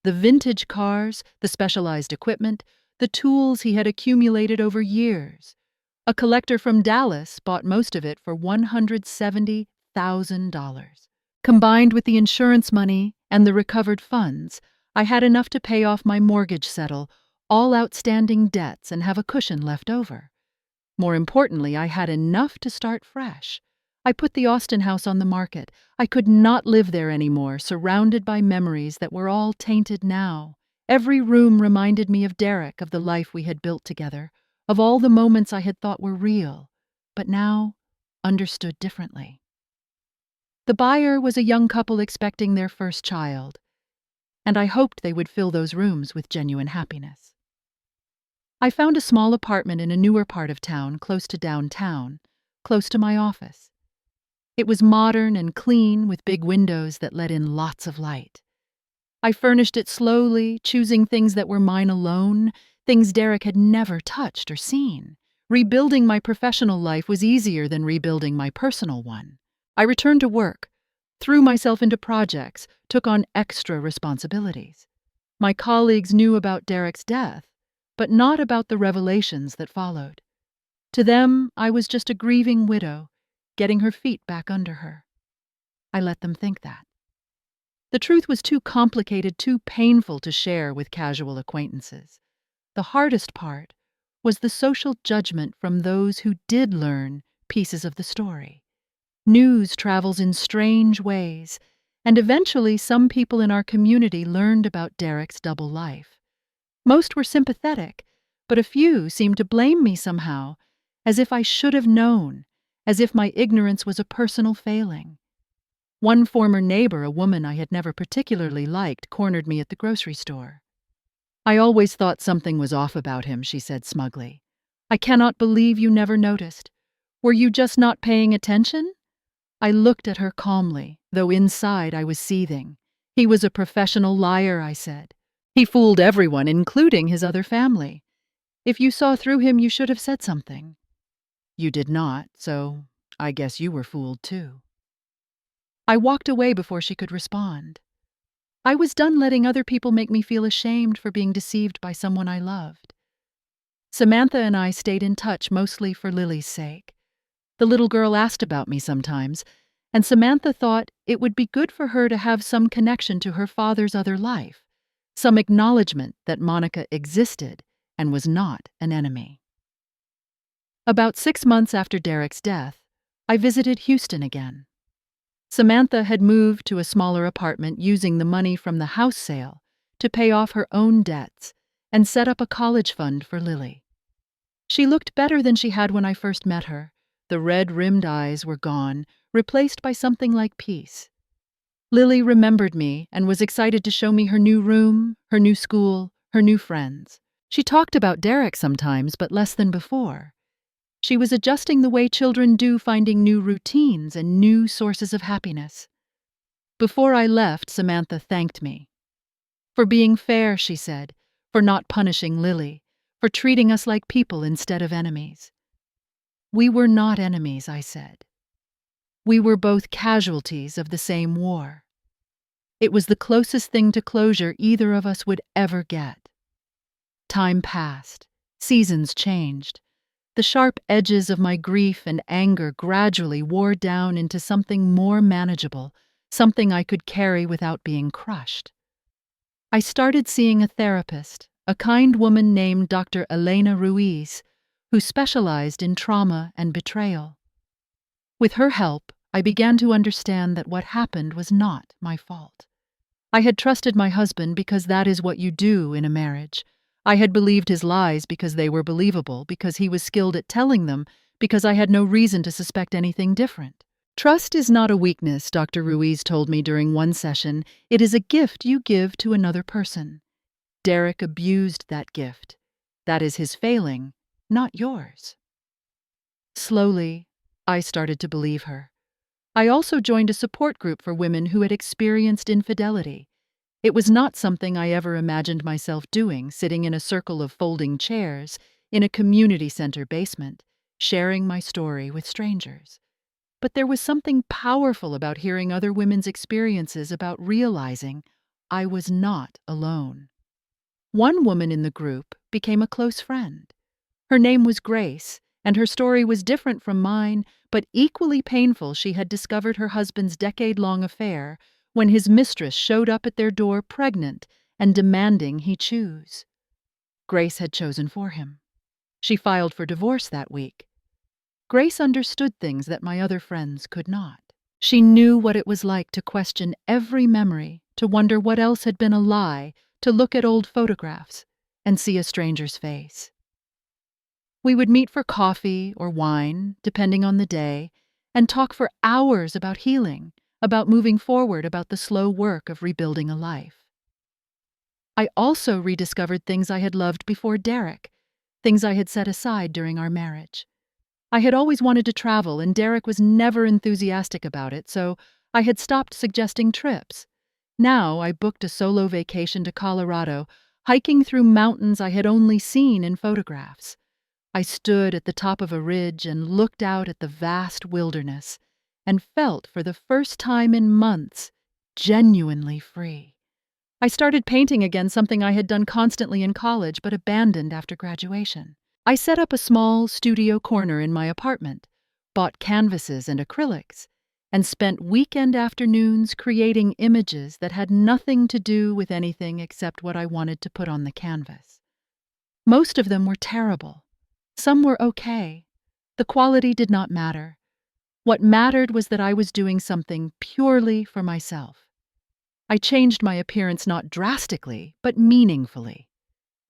The vintage cars, the specialized equipment, the tools he had accumulated over years. A collector from Dallas bought most of it for $170,000. Combined with the insurance money and the recovered funds, I had enough to pay off my mortgage, settle all outstanding debts, and have a cushion left over. More importantly, I had enough to start fresh. I put the Austin house on the market. I could not live there anymore, surrounded by memories that were all tainted now. Every room reminded me of Derek, of the life we had built together, of all the moments I had thought were real, but now understood differently. The buyer was a young couple expecting their first child, and I hoped they would fill those rooms with genuine happiness. I found a small apartment in a newer part of town, close to downtown, close to my office. It was modern and clean, with big windows that let in lots of light. I furnished it slowly, choosing things that were mine alone, things Derek had never touched or seen. Rebuilding my professional life was easier than rebuilding my personal one. I returned to work, threw myself into projects, took on extra responsibilities. My colleagues knew about Derek's death, but not about the revelations that followed. To them, I was just a grieving widow, getting her feet back under her. I let them think that. The truth was too complicated, too painful to share with casual acquaintances. The hardest part was the social judgment from those who did learn pieces of the story. News travels in strange ways, and eventually some people in our community learned about Derek's double life. Most were sympathetic, but a few seemed to blame me somehow, as if I should have known, as if my ignorance was a personal failing. One former neighbor, a woman I had never particularly liked, cornered me at the grocery store. "I always thought something was off about him," she said smugly. "I cannot believe you never noticed. Were you just not paying attention?" I looked at her calmly, though inside I was seething. "He was a professional liar," I said. "He fooled everyone, including his other family. If you saw through him, you should have said something." "You did not, so I guess you were fooled too." I walked away before she could respond. I was done letting other people make me feel ashamed for being deceived by someone I loved. Samantha and I stayed in touch, mostly for Lily's sake. The little girl asked about me sometimes, and Samantha thought it would be good for her to have some connection to her father's other life, some acknowledgement that Monica existed and was not an enemy. About 6 months after Derek's death, I visited Houston again. Samantha had moved to a smaller apartment using the money from the house sale to pay off her own debts and set up a college fund for Lily. She looked better than she had when I first met her. The red-rimmed eyes were gone, replaced by something like peace. Lily remembered me and was excited to show me her new room, her new school, her new friends. She talked about Derek sometimes, but less than before. She was adjusting the way children do, finding new routines and new sources of happiness. Before I left, Samantha thanked me. For being fair, she said, for not punishing Lily, for treating us like people instead of enemies. We were not enemies, I said. We were both casualties of the same war. It was the closest thing to closure either of us would ever get. Time passed. Seasons changed. The sharp edges of my grief and anger gradually wore down into something more manageable, something I could carry without being crushed. I started seeing a therapist, a kind woman named Dr. Elena Ruiz, who specialized in trauma and betrayal. With her help, I began to understand that what happened was not my fault. I had trusted my husband because that is what you do in a marriage. I had believed his lies because they were believable, because he was skilled at telling them, because I had no reason to suspect anything different. Trust is not a weakness, Dr. Ruiz told me during one session. It is a gift you give to another person. Derek abused that gift. That is his failing, not yours. Slowly, I started to believe her. I also joined a support group for women who had experienced infidelity. It was not something I ever imagined myself doing, sitting in a circle of folding chairs in a community center basement, sharing my story with strangers. But there was something powerful about hearing other women's experiences, about realizing I was not alone. One woman in the group became a close friend. Her name was Grace, and her story was different from mine, but equally painful. She had discovered her husband's decade-long affair when his mistress showed up at their door pregnant and demanding he choose. Grace had chosen for him. She filed for divorce that week. Grace understood things that my other friends could not. She knew what it was like to question every memory, to wonder what else had been a lie, to look at old photographs and see a stranger's face. We would meet for coffee or wine, depending on the day, and talk for hours about healing, about moving forward, about the slow work of rebuilding a life. I also rediscovered things I had loved before Derek, things I had set aside during our marriage. I had always wanted to travel, and Derek was never enthusiastic about it, so I had stopped suggesting trips. Now I booked a solo vacation to Colorado, hiking through mountains I had only seen in photographs. I stood at the top of a ridge and looked out at the vast wilderness and felt, for the first time in months, genuinely free. I started painting again, something I had done constantly in college but abandoned after graduation. I set up a small studio corner in my apartment, bought canvases and acrylics, and spent weekend afternoons creating images that had nothing to do with anything except what I wanted to put on the canvas. Most of them were terrible. Some were okay. The quality did not matter. What mattered was that I was doing something purely for myself. I changed my appearance not drastically, but meaningfully.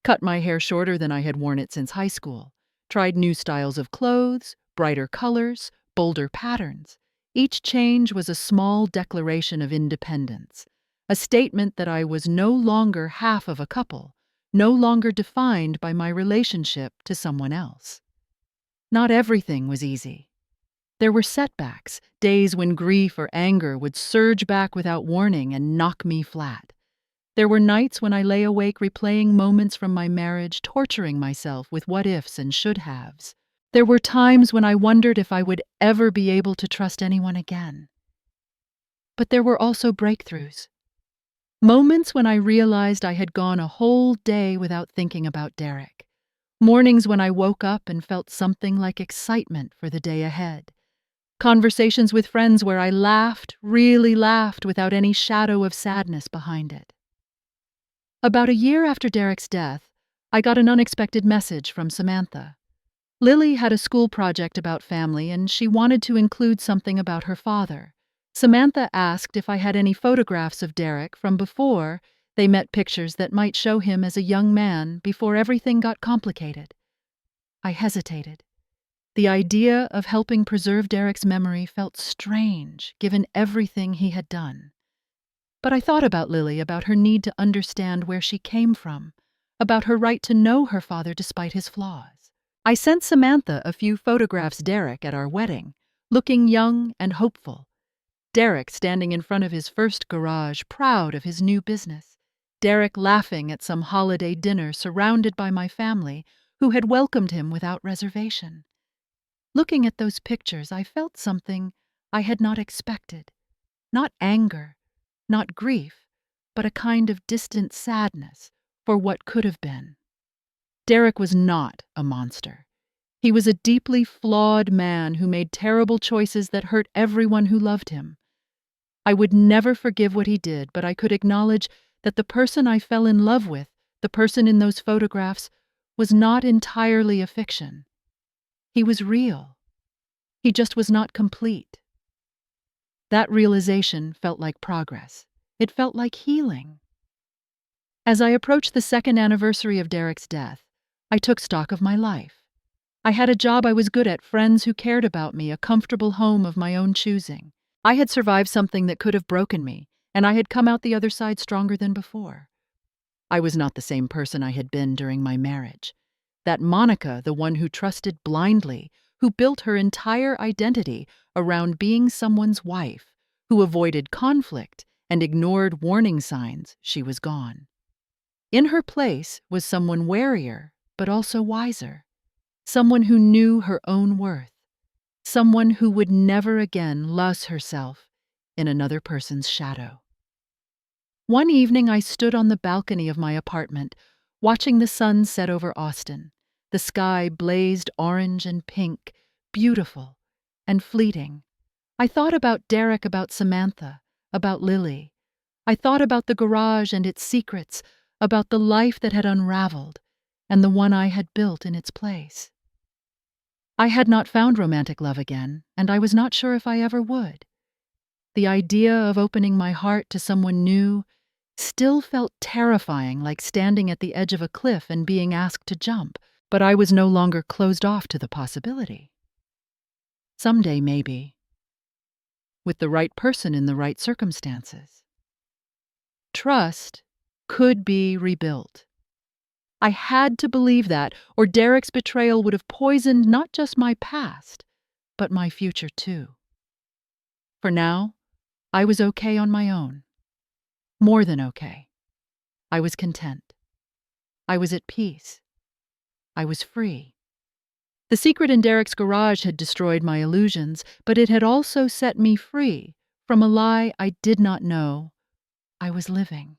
Cut my hair shorter than I had worn it since high school. Tried new styles of clothes, brighter colors, bolder patterns. Each change was a small declaration of independence, a statement that I was no longer half of a couple, no longer defined by my relationship to someone else. Not everything was easy. There were setbacks, days when grief or anger would surge back without warning and knock me flat. There were nights when I lay awake replaying moments from my marriage, torturing myself with what-ifs and should-haves. There were times when I wondered if I would ever be able to trust anyone again. But there were also breakthroughs. Moments when I realized I had gone a whole day without thinking about Derek. Mornings when I woke up and felt something like excitement for the day ahead. Conversations with friends where I laughed, really laughed, without any shadow of sadness behind it. About a year after Derek's death, I got an unexpected message from Samantha. Lily had a school project about family, and she wanted to include something about her father. Samantha asked if I had any photographs of Derek from before They met pictures that might show him as a young man before everything got complicated. I hesitated. The idea of helping preserve Derek's memory felt strange, given everything he had done. But I thought about Lily, about her need to understand where she came from, about her right to know her father despite his flaws. I sent Samantha a few photographs of Derek at our wedding, looking young and hopeful. Derek standing in front of his first garage, proud of his new business. Derek laughing at some holiday dinner surrounded by my family, who had welcomed him without reservation. Looking at those pictures, I felt something I had not expected. Not anger, not grief, but a kind of distant sadness for what could have been. Derek was not a monster. He was a deeply flawed man who made terrible choices that hurt everyone who loved him. I would never forgive what he did, but I could acknowledge that the person I fell in love with, the person in those photographs, was not entirely a fiction. He was real. He just was not complete. That realization felt like progress. It felt like healing. As I approached the second anniversary of Derek's death, I took stock of my life. I had a job I was good at, friends who cared about me, a comfortable home of my own choosing. I had survived something that could have broken me, and I had come out the other side stronger than before. I was not the same person I had been during my marriage. That Monica, the one who trusted blindly, who built her entire identity around being someone's wife, who avoided conflict and ignored warning signs, she was gone. In her place was someone warier, but also wiser. Someone who knew her own worth. Someone who would never again lose herself in another person's shadow. One evening I stood on the balcony of my apartment, watching the sun set over Austin. The sky blazed orange and pink, beautiful and fleeting. I thought about Derek, about Samantha, about Lily. I thought about the garage and its secrets, about the life that had unraveled, and the one I had built in its place. I had not found romantic love again, and I was not sure if I ever would. The idea of opening my heart to someone new still felt terrifying, like standing at the edge of a cliff and being asked to jump, but I was no longer closed off to the possibility. Someday, maybe, with the right person in the right circumstances. Trust could be rebuilt. I had to believe that, or Derek's betrayal would have poisoned not just my past, but my future too. For now, I was okay on my own. More than okay. I was content. I was at peace. I was free. The secret in Derek's garage had destroyed my illusions, but it had also set me free from a lie I did not know I was living.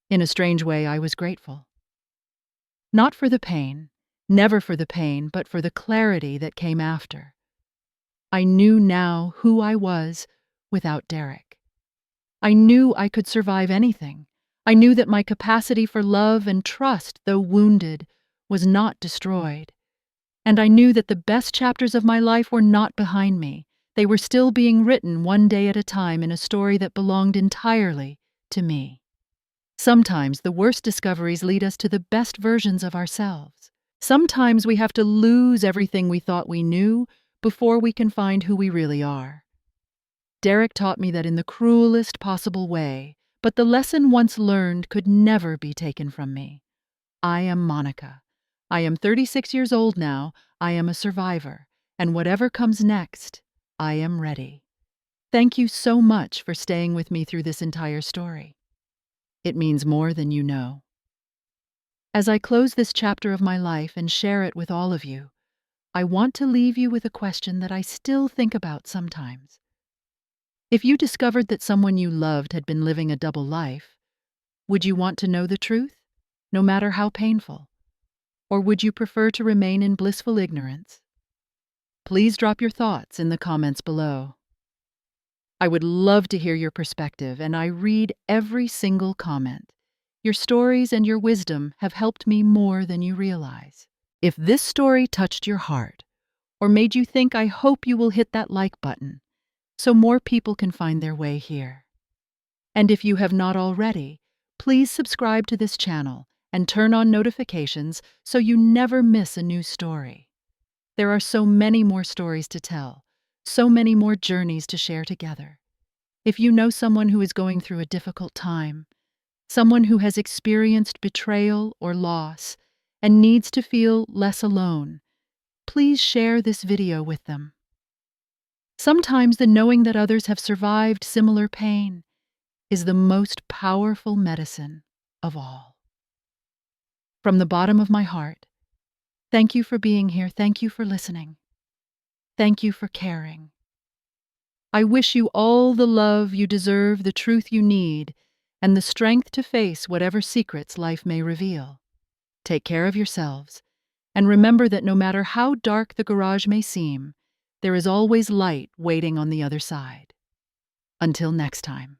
In a strange way, I was grateful. Not for the pain, never for the pain, but for the clarity that came after. I knew now who I was without Derek. I knew I could survive anything. I knew that my capacity for love and trust, though wounded, was not destroyed. And I knew that the best chapters of my life were not behind me. They were still being written one day at a time in a story that belonged entirely to me. Sometimes the worst discoveries lead us to the best versions of ourselves. Sometimes we have to lose everything we thought we knew before we can find who we really are. Derek taught me that in the cruelest possible way, but the lesson once learned could never be taken from me. I am Monica. I am 36 years old now. I am a survivor, and whatever comes next, I am ready. Thank you so much for staying with me through this entire story. It means more than you know. As I close this chapter of my life and share it with all of you, I want to leave you with a question that I still think about sometimes. If you discovered that someone you loved had been living a double life, would you want to know the truth, no matter how painful? Or would you prefer to remain in blissful ignorance? Please drop your thoughts in the comments below. I would love to hear your perspective, and I read every single comment. Your stories and your wisdom have helped me more than you realize. If this story touched your heart or made you think, I hope you will hit that like button so more people can find their way here. And if you have not already, Please subscribe to this channel and turn on notifications so you never miss a new story. There are so many more stories to tell, so many more journeys to share together. If you know someone who is going through a difficult time, someone who has experienced betrayal or loss and needs to feel less alone, please share this video with them. Sometimes the knowing that others have survived similar pain is the most powerful medicine of all. From the bottom of my heart, thank you for being here. Thank you for listening. Thank you for caring. I wish you all the love you deserve, the truth you need, and the strength to face whatever secrets life may reveal. Take care of yourselves, and remember that no matter how dark the garage may seem, there is always light waiting on the other side. Until next time.